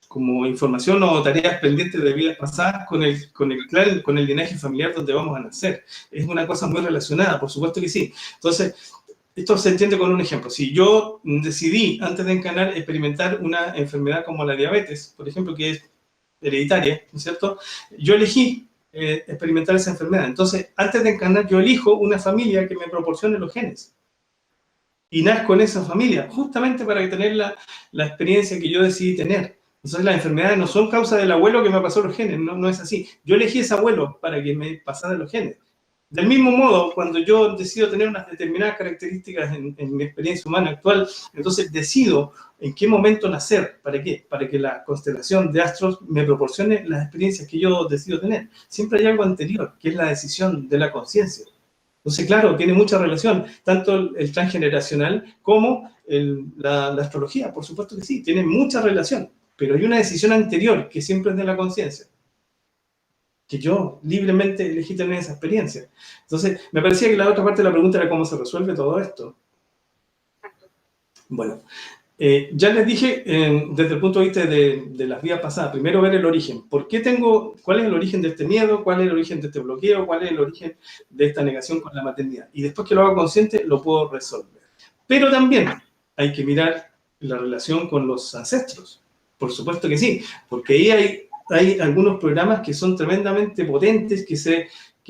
como información o tareas pendientes de vidas pasadas con el linaje familiar donde vamos a nacer. Es una cosa muy relacionada, por supuesto que sí. Entonces, esto se entiende con un ejemplo. Si yo decidí, antes de encarnar, experimentar una enfermedad como la diabetes, por ejemplo, que es hereditaria, ¿no es cierto? Yo elegí experimentar esa enfermedad. Entonces, antes de encarnar, yo elijo una familia que me proporcione los genes. Y nazco en esa familia, justamente para tener la experiencia que yo decidí tener. Entonces, las enfermedades no son causa del abuelo que me pasó los genes, no es así. Yo elegí ese abuelo para que me pasara los genes. Del mismo modo, cuando yo decido tener unas determinadas características en mi experiencia humana actual, entonces decido en qué momento nacer. ¿Para qué? Para que la constelación de astros me proporcione las experiencias que yo decido tener. Siempre hay algo anterior, que es la decisión de la conciencia. Entonces, claro, tiene mucha relación, tanto el transgeneracional como la astrología, por supuesto que sí, tiene mucha relación, pero hay una decisión anterior que siempre es de la conciencia, que yo libremente elegí tener esa experiencia. Entonces, me parecía que la otra parte de la pregunta era cómo se resuelve todo esto. Bueno, ya les dije, desde el punto de vista de las vidas pasadas, primero ver el origen. ¿Cuál es el origen de este miedo? ¿Cuál es el origen de este bloqueo? ¿Cuál es el origen de esta negación con la maternidad? Y después que lo hago consciente, lo puedo resolver. Pero también hay que mirar la relación con los ancestros. Por supuesto que sí, porque ahí hay algunos programas que son tremendamente potentes, que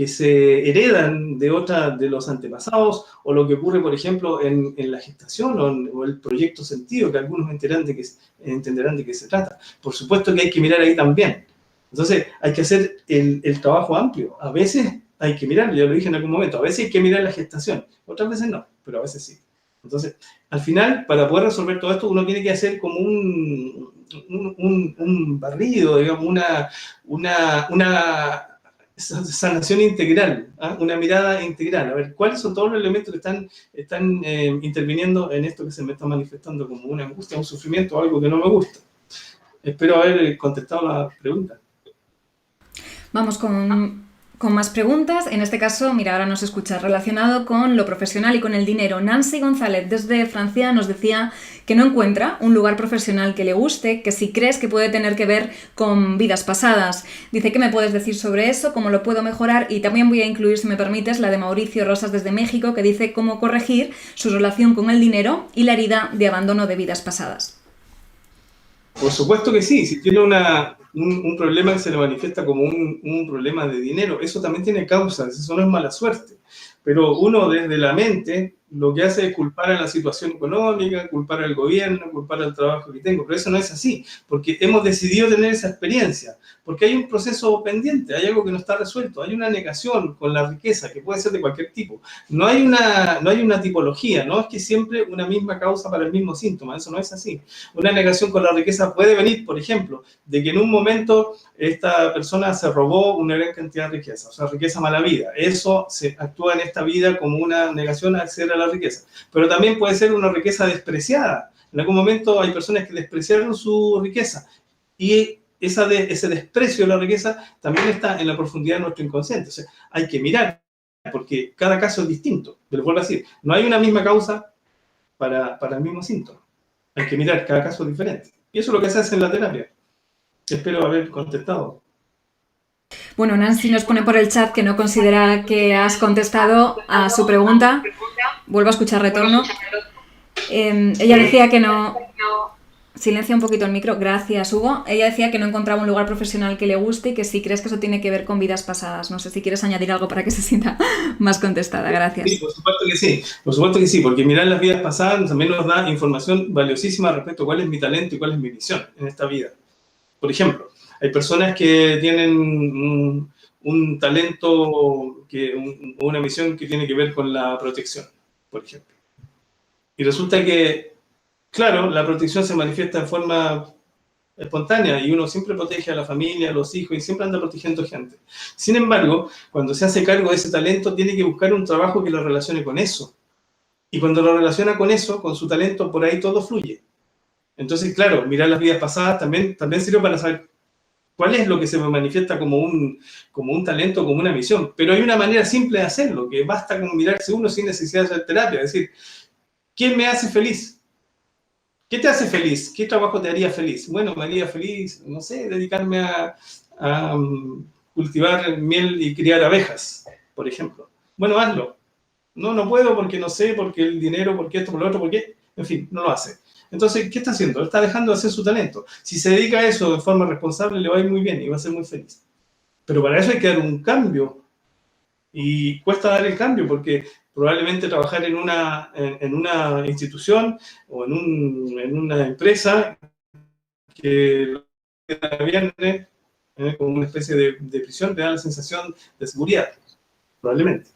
se heredan de los antepasados, o lo que ocurre, por ejemplo, en la gestación o el proyecto sentido, que algunos entenderán de qué se trata. Por supuesto que hay que mirar ahí también. Entonces, hay que hacer el trabajo amplio. A veces hay que mirar, ya lo dije en algún momento, a veces hay que mirar la gestación, otras veces no, pero a veces sí. Entonces, al final, para poder resolver todo esto, uno tiene que hacer como un barrido, digamos, una sanación integral, ¿eh? Una mirada integral, a ver cuáles son todos los elementos que están interviniendo en esto que se me está manifestando como una angustia, un sufrimiento, algo que no me gusta. Espero haber contestado la pregunta. Vamos con con más preguntas. En este caso, mira, ahora nos escucha relacionado con lo profesional y con el dinero. Nancy González desde Francia nos decía que no encuentra un lugar profesional que le guste, que si crees que puede tener que ver con vidas pasadas. Dice, ¿qué me puedes decir sobre eso? ¿Cómo lo puedo mejorar? Y también voy a incluir, si me permites, la de Mauricio Rosas desde México, que dice cómo corregir su relación con el dinero y la herida de abandono de vidas pasadas. Por supuesto que sí, si tiene un problema que se le manifiesta como un problema de dinero, eso también tiene causas, eso no es mala suerte. Pero uno desde la mente lo que hace es culpar a la situación económica, culpar al gobierno, culpar al trabajo que tengo, pero eso no es así, porque hemos decidido tener esa experiencia, porque hay un proceso pendiente, hay algo que no está resuelto, hay una negación con la riqueza que puede ser de cualquier tipo. No hay una tipología, no es que siempre una misma causa para el mismo síntoma, eso no es así. Una negación con la riqueza puede venir, por ejemplo, de que en un momento esta persona se robó una gran cantidad de riqueza, o sea, riqueza mala vida. Eso se actúa en esta vida como una negación a acceder a la riqueza. Pero también puede ser una riqueza despreciada. En algún momento hay personas que despreciaron su riqueza y ese desprecio de la riqueza también está en la profundidad de nuestro inconsciente. O sea, hay que mirar, porque cada caso es distinto. Pero vuelvo a decir, no hay una misma causa para el mismo síntoma. Hay que mirar, cada caso es diferente. Y eso es lo que se hace en la terapia. Espero haber contestado. Bueno, Nancy nos pone por el chat que no considera que has contestado a su pregunta. Vuelvo a escuchar retorno. Ella decía que no... Silencia un poquito el micro. Gracias, Hugo. Ella decía que no encontraba un lugar profesional que le guste y que si crees que eso tiene que ver con vidas pasadas. No sé si quieres añadir algo para que se sienta más contestada. Gracias. Sí, por supuesto que sí. Por supuesto que sí, porque mirar las vidas pasadas también nos da información valiosísima respecto a cuál es mi talento y cuál es mi misión en esta vida. Por ejemplo, hay personas que tienen un talento, una misión que tiene que ver con la protección, por ejemplo. Y resulta que, claro, la protección se manifiesta en forma espontánea y uno siempre protege a la familia, a los hijos y siempre anda protegiendo gente. Sin embargo, cuando se hace cargo de ese talento, tiene que buscar un trabajo que lo relacione con eso. Y cuando lo relaciona con eso, con su talento, por ahí todo fluye. Entonces, claro, mirar las vidas pasadas también sirve para saber cuál es lo que se me manifiesta como un talento, como una misión. Pero hay una manera simple de hacerlo, que basta con mirarse uno sin necesidad de hacer terapia. Es decir, ¿quién me hace feliz? ¿Qué te hace feliz? ¿Qué trabajo te haría feliz? Bueno, me haría feliz, no sé, dedicarme a cultivar miel y criar abejas, por ejemplo. Bueno, hazlo. No puedo porque no sé, porque el dinero, porque esto, por lo otro, porque... En fin, no lo hace. Entonces, ¿qué está haciendo? Está dejando de hacer su talento. Si se dedica a eso de forma responsable, le va a ir muy bien y va a ser muy feliz. Pero para eso hay que dar un cambio. Y cuesta dar el cambio porque probablemente trabajar en una institución o en una empresa que viene como una especie de prisión te da la sensación de seguridad, probablemente.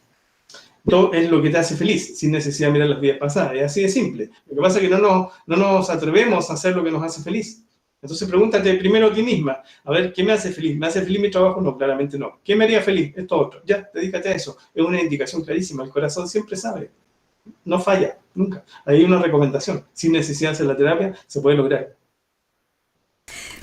Esto es lo que te hace feliz, sin necesidad de mirar las vidas pasadas. Es así de simple. Lo que pasa es que no nos atrevemos a hacer lo que nos hace feliz. Entonces pregúntate primero a ti misma, a ver, ¿qué me hace feliz? ¿Me hace feliz mi trabajo? No, claramente no. ¿Qué me haría feliz? Esto otro. Ya, dedícate a eso. Es una indicación clarísima. El corazón siempre sabe. No falla, nunca. Hay una recomendación. Sin necesidad de hacer la terapia, se puede lograr.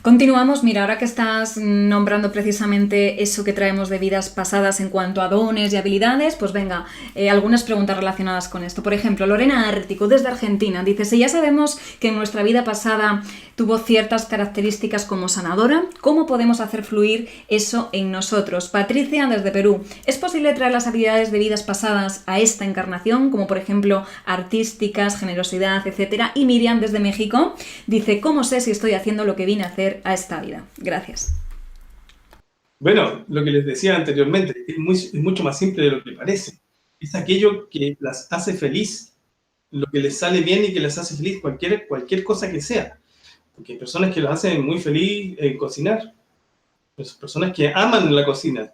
Continuamos, mira, ahora que estás nombrando precisamente eso que traemos de vidas pasadas en cuanto a dones y habilidades, pues venga, algunas preguntas relacionadas con esto. Por ejemplo, Lorena Ártico, desde Argentina, dice, si ya sabemos que en nuestra vida pasada tuvo ciertas características como sanadora, ¿cómo podemos hacer fluir eso en nosotros? Patricia, desde Perú, ¿es posible traer las habilidades de vidas pasadas a esta encarnación, como por ejemplo artísticas, generosidad, etcétera? Y Miriam, desde México, dice, ¿cómo sé si estoy haciendo lo que vine a hacer a esta vida? Gracias. Bueno, lo que les decía anteriormente, es mucho más simple de lo que parece. Es aquello que las hace feliz, lo que les sale bien y que les hace feliz, cualquier cosa que sea. Porque hay personas que las hacen muy feliz en cocinar. Personas que aman la cocina.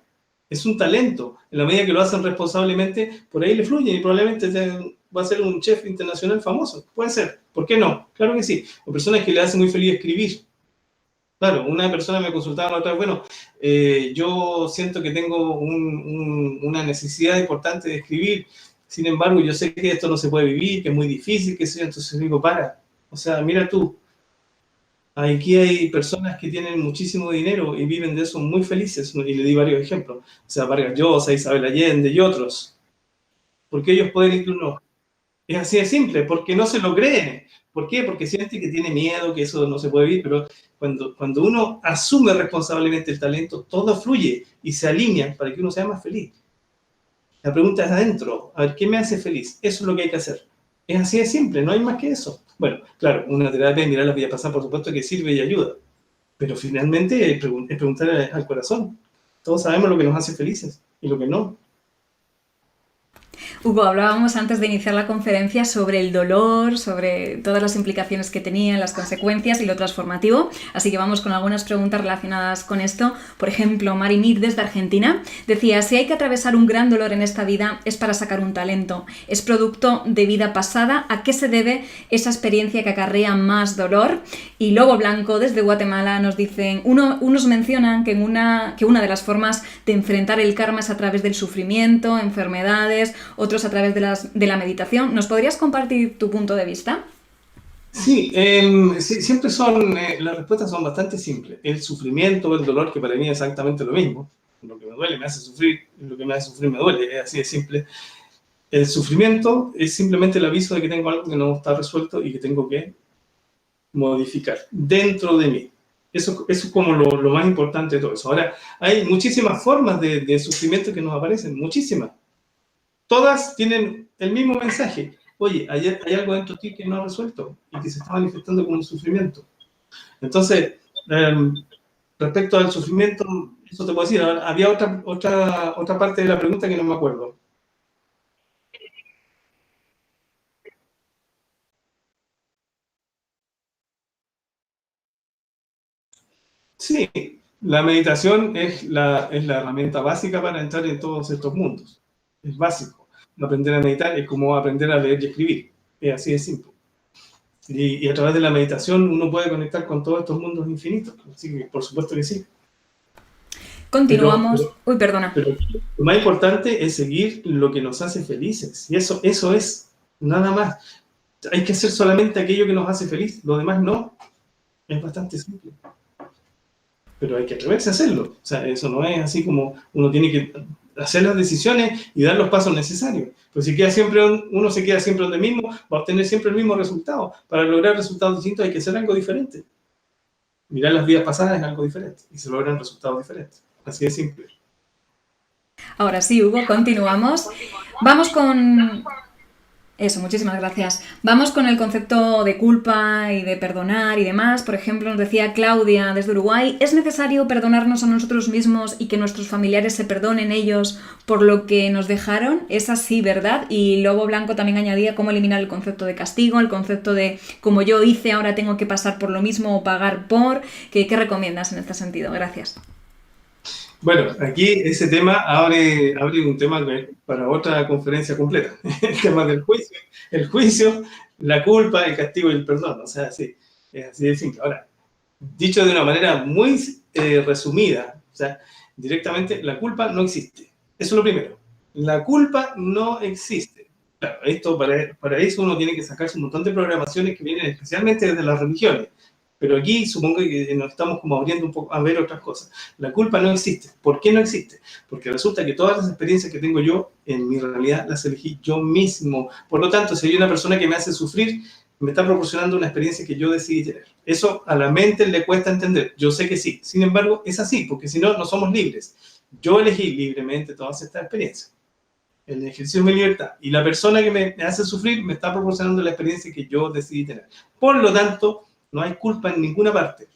Es un talento. En la medida que lo hacen responsablemente, por ahí le fluye y probablemente va a ser un chef internacional famoso. Puede ser. ¿Por qué no? Claro que sí. O personas que le hacen muy feliz escribir. Claro, una persona me consultaba la otra vez, bueno, yo siento que tengo una necesidad importante de escribir, sin embargo, yo sé que esto no se puede vivir, que es muy difícil, que sé yo, entonces digo, o sea, mira tú, Aquí hay personas que tienen muchísimo dinero y viven de eso muy felices, y le di varios ejemplos. O sea, Vargas Llosa, Isabel Allende y otros. ¿Por qué ellos pueden y tú no? Es así de simple, porque no se lo creen. ¿Por qué? Porque siente que tiene miedo, que eso no se puede vivir, pero cuando uno asume responsablemente el talento, todo fluye y se alinea para que uno sea más feliz. La pregunta es adentro, a ver, ¿qué me hace feliz? Eso es lo que hay que hacer. Es así de simple, no hay más que eso. Bueno, claro, una terapia de mirar la vida pasada, por supuesto que sirve y ayuda, pero finalmente es preguntar al corazón. Todos sabemos lo que nos hace felices y lo que no. Hugo, hablábamos antes de iniciar la conferencia sobre el dolor, sobre todas las implicaciones que tenía, las consecuencias y lo transformativo, así que vamos con algunas preguntas relacionadas con esto. Por ejemplo, Mari Mir desde Argentina decía, si hay que atravesar un gran dolor en esta vida es para sacar un talento, es producto de vida pasada, ¿a qué se debe esa experiencia que acarrea más dolor? Y Lobo Blanco desde Guatemala nos dicen, unos mencionan que una de las formas de enfrentar el karma es a través del sufrimiento, enfermedades, otros a través de la meditación. ¿Nos podrías compartir tu punto de vista? Sí, sí, siempre las respuestas son bastante simples. El sufrimiento, el dolor, que para mí es exactamente lo mismo. Lo que me duele me hace sufrir, lo que me hace sufrir me duele, es así de simple. El sufrimiento es simplemente el aviso de que tengo algo que no está resuelto y que tengo que modificar dentro de mí. Eso es como lo más importante de todo eso. Ahora, hay muchísimas formas de sufrimiento que nos aparecen, muchísimas. Todas tienen el mismo mensaje. Oye, hay algo dentro de ti que no ha resuelto y que se está manifestando como un sufrimiento. Entonces, respecto al sufrimiento, eso te puedo decir. Ahora, había otra parte de la pregunta que no me acuerdo. Sí, la meditación es la herramienta básica para entrar en todos estos mundos. Es básico. Aprender a meditar es como aprender a leer y escribir. Es así de simple. Y a través de la meditación uno puede conectar con todos estos mundos infinitos. Así que, por supuesto que sí. Continuamos. Uy, perdona. Pero lo más importante es seguir lo que nos hace felices. Y eso es nada más. Hay que hacer solamente aquello que nos hace feliz. Lo demás no. Es bastante simple. Pero hay que atreverse a hacerlo. O sea, eso no es así como uno tiene que hacer las decisiones y dar los pasos necesarios. Pues si uno se queda siempre donde mismo, va a obtener siempre el mismo resultado. Para lograr resultados distintos hay que hacer algo diferente. Mirar las vidas pasadas es algo diferente y se logran resultados diferentes. Así de simple. Ahora sí, Hugo, continuamos. Vamos con... Eso, muchísimas gracias. Vamos con el concepto de culpa y de perdonar y demás. Por ejemplo, nos decía Claudia desde Uruguay, ¿es necesario perdonarnos a nosotros mismos y que nuestros familiares se perdonen ellos por lo que nos dejaron? Es así, ¿verdad? Y Lobo Blanco también añadía cómo eliminar el concepto de castigo, el concepto de como yo hice, ahora tengo que pasar por lo mismo o pagar por. ¿Qué recomiendas en este sentido? Gracias. Bueno, aquí ese tema abre un tema para otra conferencia completa. El tema del juicio, el juicio, la culpa, el castigo y el perdón. O sea, sí, es así de simple. Ahora, dicho de una manera muy resumida, o sea, directamente, la culpa no existe. Eso es lo primero. La culpa no existe. Claro, para eso uno tiene que sacarse un montón de programaciones que vienen especialmente desde las religiones. Pero aquí supongo que nos estamos como abriendo un poco a ver otras cosas. La culpa no existe. ¿Por qué no existe? Porque resulta que todas las experiencias que tengo yo, en mi realidad, las elegí yo mismo. Por lo tanto, si hay una persona que me hace sufrir, me está proporcionando una experiencia que yo decidí tener. Eso a la mente le cuesta entender. Yo sé que sí. Sin embargo, es así, porque si no, no somos libres. Yo elegí libremente todas estas experiencias. El ejercicio de mi libertad. Y la persona que me hace sufrir me está proporcionando la experiencia que yo decidí tener. Por lo tanto, no hay culpa en ninguna parte,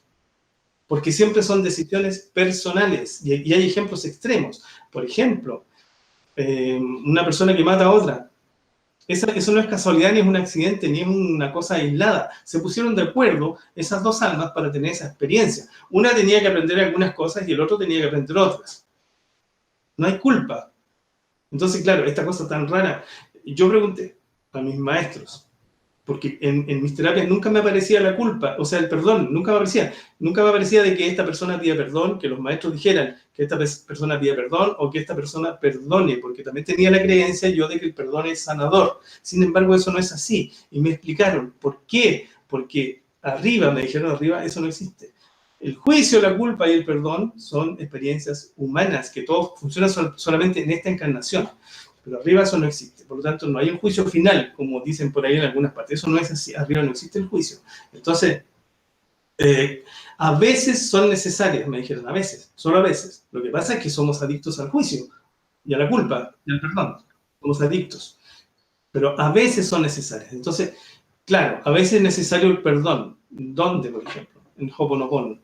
porque siempre son decisiones personales y hay ejemplos extremos. Por ejemplo, una persona que mata a otra, eso no es casualidad, ni es un accidente, ni es una cosa aislada. Se pusieron de acuerdo esas dos almas para tener esa experiencia. Una tenía que aprender algunas cosas y el otro tenía que aprender otras. No hay culpa. Entonces, claro, esta cosa tan rara. Yo pregunté a mis maestros, porque en mis terapias nunca me aparecía la culpa, o sea, el perdón, nunca me aparecía de que esta persona pida perdón, que los maestros dijeran que esta persona pida perdón o que esta persona perdone, porque también tenía la creencia yo de que el perdón es sanador. Sin embargo, eso no es así. Y me explicaron por qué. Porque arriba, me dijeron arriba, eso no existe. El juicio, la culpa y el perdón son experiencias humanas que todo funciona solamente en esta encarnación. Pero arriba eso no existe. Por lo tanto, no hay un juicio final, como dicen por ahí en algunas partes. Eso no es así. Arriba no existe el juicio. Entonces, a veces son necesarias, me dijeron, a veces, solo a veces. Lo que pasa es que somos adictos al juicio y a la culpa y al perdón. Somos adictos. Pero a veces son necesarias. Entonces, claro, a veces es necesario el perdón. ¿Dónde, por ejemplo? En Ho'oponopono.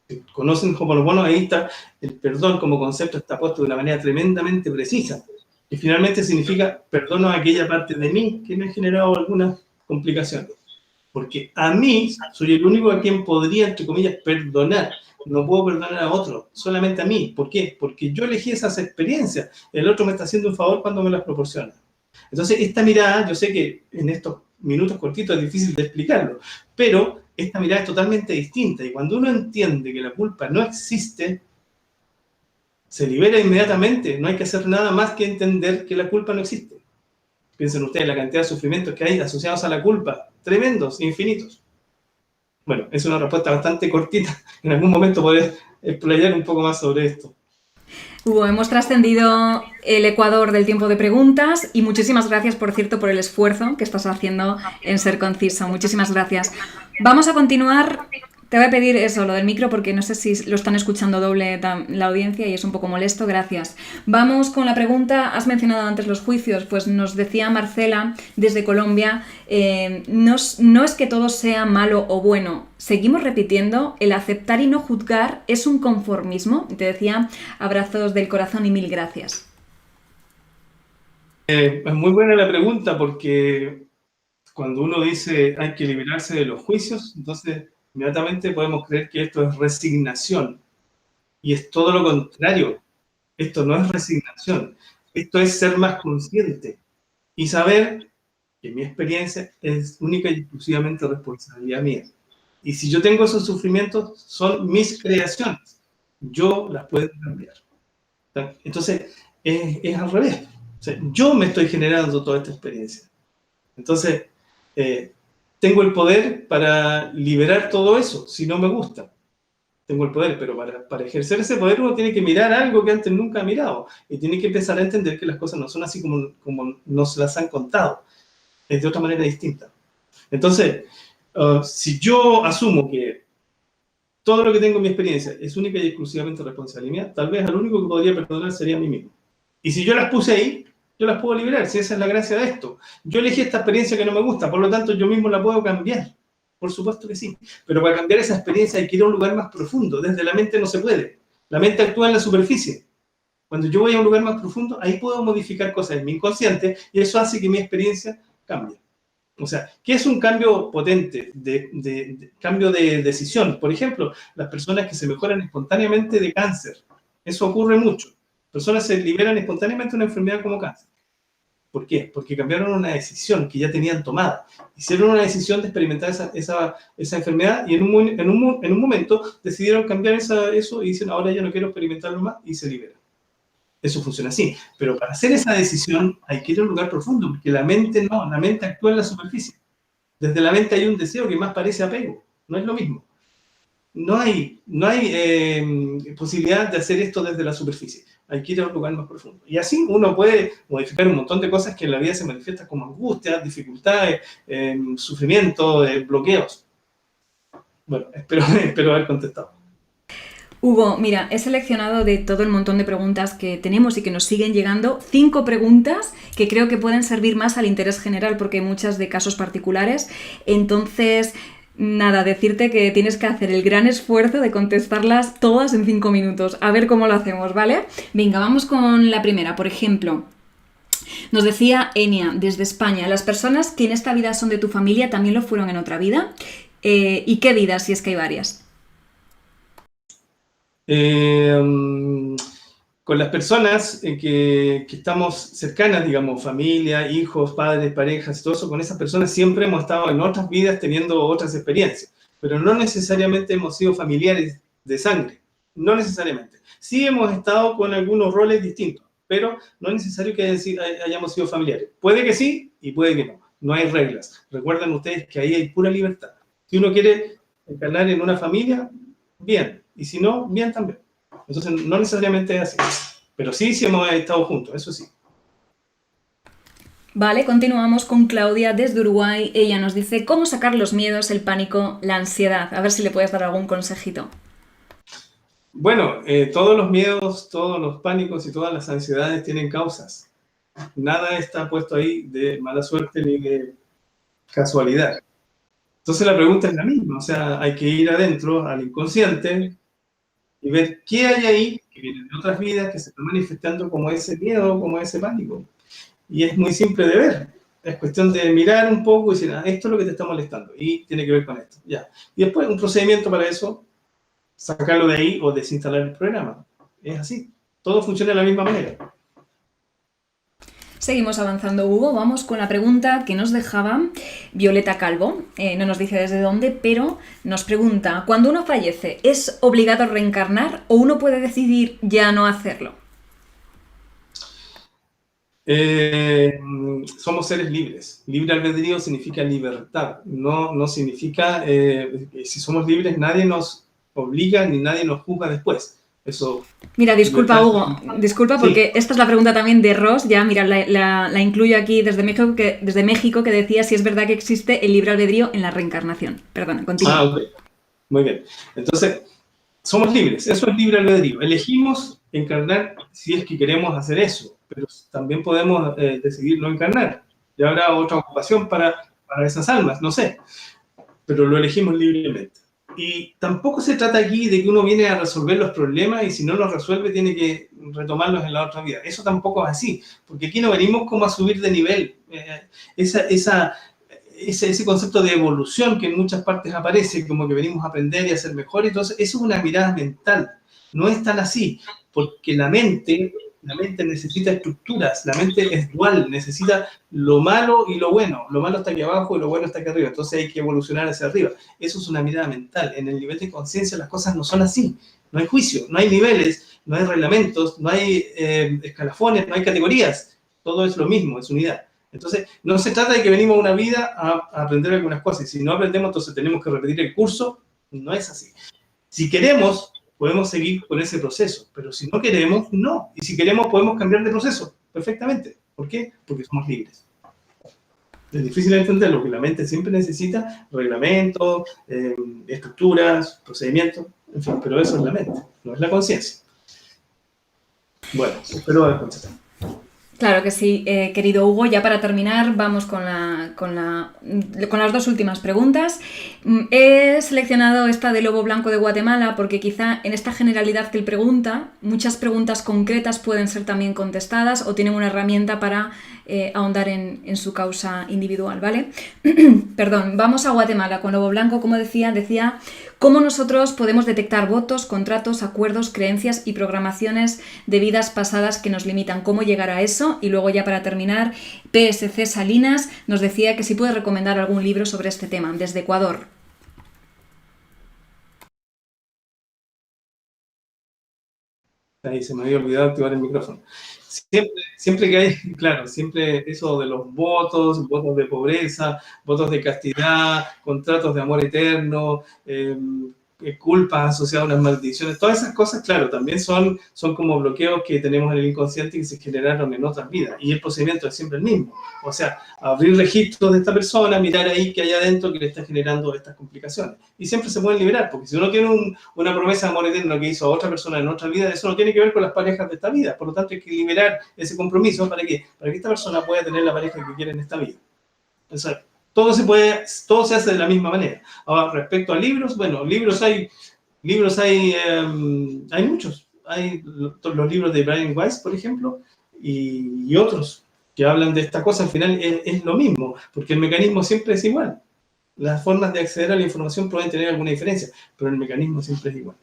Si conocen Ho'oponopono, ahí está el perdón como concepto, está puesto de una manera tremendamente precisa. Y finalmente significa perdono a aquella parte de mí que me ha generado algunas complicaciones. Porque a mí soy el único a quien podría, entre comillas, perdonar. No puedo perdonar a otro, solamente a mí. ¿Por qué? Porque yo elegí esas experiencias. El otro me está haciendo un favor cuando me las proporciona. Entonces, esta mirada, yo sé que en estos minutos cortitos es difícil de explicarlo, pero esta mirada es totalmente distinta. Y cuando uno entiende que la culpa no existe, se libera inmediatamente. No hay que hacer nada más que entender que la culpa no existe. Piensen ustedes la cantidad de sufrimientos que hay asociados a la culpa. Tremendos, infinitos. Bueno, es una respuesta bastante cortita. En algún momento podré explayar un poco más sobre esto. Hugo, hemos trascendido el ecuador del tiempo de preguntas y muchísimas gracias, por cierto, por el esfuerzo que estás haciendo en ser conciso. Muchísimas gracias. Vamos a continuar. Te voy a pedir eso, lo del micro, porque no sé si lo están escuchando doble la audiencia y es un poco molesto. Gracias. Vamos con la pregunta. Has mencionado antes los juicios. Pues nos decía Marcela desde Colombia, no es que todo sea malo o bueno. Seguimos repitiendo, el aceptar y no juzgar es un conformismo. Te decía, abrazos del corazón y mil gracias. Es muy buena la pregunta, porque cuando uno dice hay que liberarse de los juicios, entonces inmediatamente podemos creer que esto es resignación. Y es todo lo contrario. Esto no es resignación. Esto es ser más consciente y saber que mi experiencia es única y exclusivamente responsabilidad mía. Y si yo tengo esos sufrimientos, son mis creaciones. Yo las puedo cambiar. Entonces, es al revés. O sea, yo me estoy generando toda esta experiencia. Entonces, tengo el poder para liberar todo eso, si no me gusta. Tengo el poder, pero para ejercer ese poder uno tiene que mirar algo que antes nunca ha mirado. Y tiene que empezar a entender que las cosas no son así como nos las han contado. Es de otra manera distinta. Entonces, si yo asumo que todo lo que tengo en mi experiencia es única y exclusivamente responsabilidad mía, tal vez al único que podría perdonar sería a mí mismo. Y si yo las puse ahí, yo las puedo liberar, si esa es la gracia de esto. Yo elegí esta experiencia que no me gusta, por lo tanto yo mismo la puedo cambiar. Por supuesto que sí. Pero para cambiar esa experiencia hay que ir a un lugar más profundo. Desde la mente no se puede. La mente actúa en la superficie. Cuando yo voy a un lugar más profundo, ahí puedo modificar cosas en mi inconsciente y eso hace que mi experiencia cambie. O sea, ¿qué es un cambio potente? Cambio de decisión. Por ejemplo, las personas que se mejoran espontáneamente de cáncer. Eso ocurre mucho. Personas se liberan espontáneamente de una enfermedad como cáncer. ¿Por qué? Porque cambiaron una decisión que ya tenían tomada. Hicieron una decisión de experimentar esa enfermedad y en un momento decidieron cambiar eso y dicen, ahora ya no quiero experimentarlo más, y se liberan. Eso funciona así. Pero para hacer esa decisión hay que ir a un lugar profundo, porque la mente no, la mente actúa en la superficie. Desde la mente hay un deseo que más parece apego. No es lo mismo. No hay posibilidad de hacer esto desde la superficie. Hay que ir a un lugar más profundo. Y así uno puede modificar un montón de cosas que en la vida se manifiestan como angustias, dificultades, sufrimiento, bloqueos. Bueno, espero haber contestado. Hugo, mira, he seleccionado de todo el montón de preguntas que tenemos y que nos siguen llegando 5 preguntas que creo que pueden servir más al interés general porque hay muchas de casos particulares. Entonces, nada, decirte que tienes que hacer el gran esfuerzo de contestarlas todas en 5 minutos. A ver cómo lo hacemos, ¿vale? Venga, vamos con la primera. Por ejemplo, nos decía Enia desde España, ¿las personas que en esta vida son de tu familia también lo fueron en otra vida? ¿Y qué vidas, si es que hay varias? Con las personas que estamos cercanas, digamos, familia, hijos, padres, parejas, todo eso, con esas personas siempre hemos estado en otras vidas teniendo otras experiencias, pero no necesariamente hemos sido familiares de sangre, no necesariamente. Sí hemos estado con algunos roles distintos, pero no es necesario que hayamos sido familiares. Puede que sí y puede que no, no hay reglas. Recuerden ustedes que ahí hay pura libertad. Si uno quiere encarnar en una familia, bien. Y si no, bien también. Entonces, no necesariamente es así. Pero sí, sí hemos estado juntos, eso sí. Vale, continuamos con Claudia desde Uruguay. Ella nos dice cómo sacar los miedos, el pánico, la ansiedad. A ver si le puedes dar algún consejito. Bueno, todos los miedos, todos los pánicos y todas las ansiedades tienen causas. Nada está puesto ahí de mala suerte ni de casualidad. Entonces la pregunta es la misma, o sea, hay que ir adentro, al inconsciente, y ver qué hay ahí que viene de otras vidas que se están manifestando como ese miedo, como ese pánico. Y es muy simple de ver. Es cuestión de mirar un poco y decir, ah, esto es lo que te está molestando y tiene que ver con esto. Ya. Y después un procedimiento para eso, sacarlo de ahí o desinstalar el programa. Es así. Todo funciona de la misma manera. Seguimos avanzando, Hugo. Vamos con la pregunta que nos dejaba Violeta Calvo. No nos dice desde dónde, pero nos pregunta, cuando uno fallece, ¿es obligado a reencarnar o uno puede decidir ya no hacerlo? Somos seres libres. Libre albedrío significa libertad. No significa, si somos libres, nadie nos obliga ni nadie nos juzga después. Eso. Mira, disculpa, Libertad. Hugo, disculpa Sí. porque esta es la pregunta también de Ross, ya, mira, la incluyo aquí desde México, que decía si es verdad que existe el libre albedrío en la reencarnación. Perdona, continúa. Ok. Muy bien. Entonces, somos libres, eso es libre albedrío. Elegimos encarnar si es que queremos hacer eso, pero también podemos decidir no encarnar. Y habrá otra ocupación para esas almas, no sé, pero lo elegimos libremente. Y tampoco se trata aquí de que uno viene a resolver los problemas y si no los resuelve tiene que retomarlos en la otra vida. Eso tampoco es así, porque aquí no venimos como a subir de nivel. Ese concepto de evolución que en muchas partes aparece, como que venimos a aprender y a ser mejor, entonces eso es una mirada mental. No es tan así, porque la mente necesita estructuras, la mente es dual, necesita lo malo y lo bueno. Lo malo está aquí abajo y lo bueno está aquí arriba, entonces hay que evolucionar hacia arriba. Eso es una mirada mental. En el nivel de conciencia las cosas no son así. No hay juicio, no hay niveles, no hay reglamentos, no hay escalafones, no hay categorías. Todo es lo mismo, es unidad. Entonces, no se trata de que venimos a una vida a aprender algunas cosas. Y si no aprendemos, entonces tenemos que repetir el curso. No es así. Si queremos, podemos seguir con ese proceso. Pero si no queremos, no. Y si queremos, podemos cambiar de proceso perfectamente. ¿Por qué? Porque somos libres. Es difícil entenderlo, porque la mente siempre necesita reglamentos, estructuras, procedimientos, en fin, pero eso es la mente, no es la conciencia. Bueno, espero haber contestado. Claro que sí, querido Hugo. Ya para terminar, vamos con las dos últimas preguntas. He seleccionado esta de Lobo Blanco de Guatemala porque quizá en esta generalidad que él pregunta, muchas preguntas concretas pueden ser también contestadas o tienen una herramienta para ahondar en su causa individual, ¿vale? Perdón, vamos a Guatemala con Lobo Blanco. Como decía cómo nosotros podemos detectar votos, contratos, acuerdos, creencias y programaciones de vidas pasadas que nos limitan, cómo llegar a eso. Y luego ya para terminar, PSC Salinas nos decía que si puede recomendar algún libro sobre este tema, desde Ecuador. Ahí se me había olvidado activar el micrófono. Siempre que hay, claro, siempre eso de los votos de pobreza, votos de castidad, contratos de amor eterno, culpas asociadas a unas maldiciones, todas esas cosas, claro, también son como bloqueos que tenemos en el inconsciente y que se generaron en otras vidas. Y el procedimiento es siempre el mismo. O sea, abrir registros de esta persona, mirar ahí qué hay adentro que le está generando estas complicaciones. Y siempre se pueden liberar, porque si uno tiene una promesa de amor eterno que hizo a otra persona en otra vida, eso no tiene que ver con las parejas de esta vida. Por lo tanto, hay que liberar ese compromiso. ¿Para qué? Para que esta persona pueda tener la pareja que quiere en esta vida. Entonces, todo se hace de la misma manera. Ahora, respecto a libros, bueno, libros hay muchos. Hay los libros de Brian Weiss, por ejemplo, y otros que hablan de esta cosa. Al final es lo mismo, porque el mecanismo siempre es igual. Las formas de acceder a la información pueden tener alguna diferencia, pero el mecanismo siempre es igual.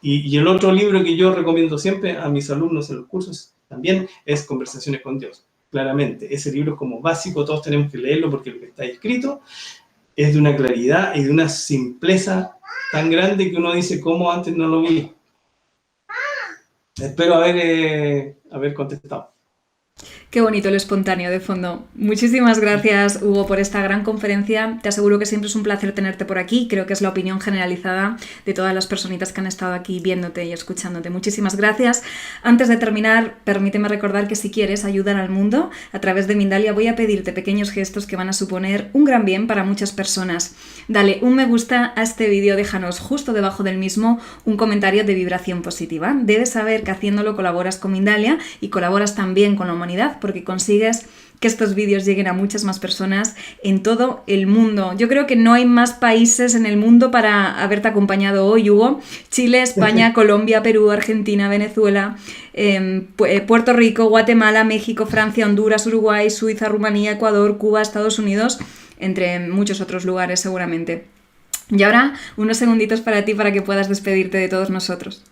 Y el otro libro que yo recomiendo siempre a mis alumnos en los cursos también es Conversaciones con Dios. Claramente, ese libro es como básico, todos tenemos que leerlo porque lo que está escrito es de una claridad y de una simpleza tan grande que uno dice, ¿cómo antes no lo vi? Espero haber contestado. Qué bonito el espontáneo de fondo. Muchísimas gracias, Hugo, por esta gran conferencia. Te aseguro que siempre es un placer tenerte por aquí. Creo que es la opinión generalizada de todas las personitas que han estado aquí viéndote y escuchándote. Muchísimas gracias. Antes de terminar, permíteme recordar que si quieres ayudar al mundo a través de Mindalia, voy a pedirte pequeños gestos que van a suponer un gran bien para muchas personas. Dale un me gusta a este vídeo, déjanos justo debajo del mismo un comentario de vibración positiva. Debes saber que haciéndolo colaboras con Mindalia y colaboras también con la humanidad, porque consigues que estos vídeos lleguen a muchas más personas en todo el mundo. Yo creo que no hay más países en el mundo para haberte acompañado hoy, Hugo. Chile, España, Colombia, Perú, Argentina, Venezuela, Puerto Rico, Guatemala, México, Francia, Honduras, Uruguay, Suiza, Rumanía, Ecuador, Cuba, Estados Unidos, entre muchos otros lugares seguramente. Y ahora, unos segunditos para ti para que puedas despedirte de todos nosotros.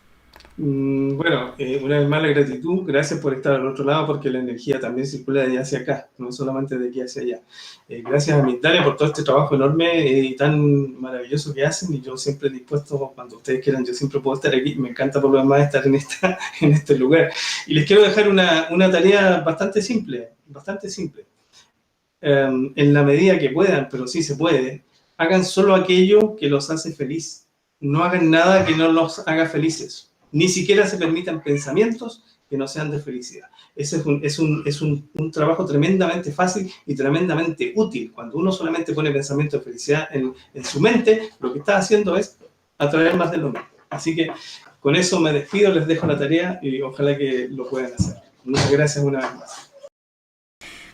Bueno, una vez más la gratitud, gracias por estar al otro lado, porque la energía también circula de allá hacia acá, no solamente de aquí hacia allá. Gracias a Mindalia por todo este trabajo enorme y tan maravilloso que hacen, y yo siempre dispuesto, cuando ustedes quieran, yo siempre puedo estar aquí. Me encanta por lo demás estar en este lugar. Y les quiero dejar una tarea bastante simple, bastante simple. En la medida que puedan, pero sí se puede, hagan solo aquello que los hace feliz. No hagan nada que no los haga felices. Ni siquiera se permitan pensamientos que no sean de felicidad. Ese es un trabajo tremendamente fácil y tremendamente útil. Cuando uno solamente pone pensamientos de felicidad en su mente, lo que está haciendo es atraer más de lo mismo. Así que con eso me despido, les dejo la tarea y ojalá que lo puedan hacer. Muchas gracias una vez más.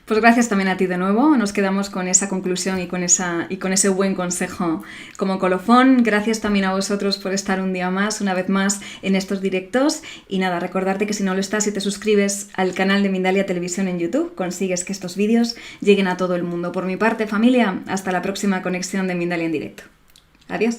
Pues gracias también a ti de nuevo. Nos quedamos con esa conclusión y con ese buen consejo como colofón. Gracias también a vosotros por estar un día más, una vez más, en estos directos. Y nada, recordarte que si no lo estás y te suscribes al canal de Mindalia Televisión en YouTube, consigues que estos vídeos lleguen a todo el mundo. Por mi parte, familia, hasta la próxima conexión de Mindalia en directo. Adiós.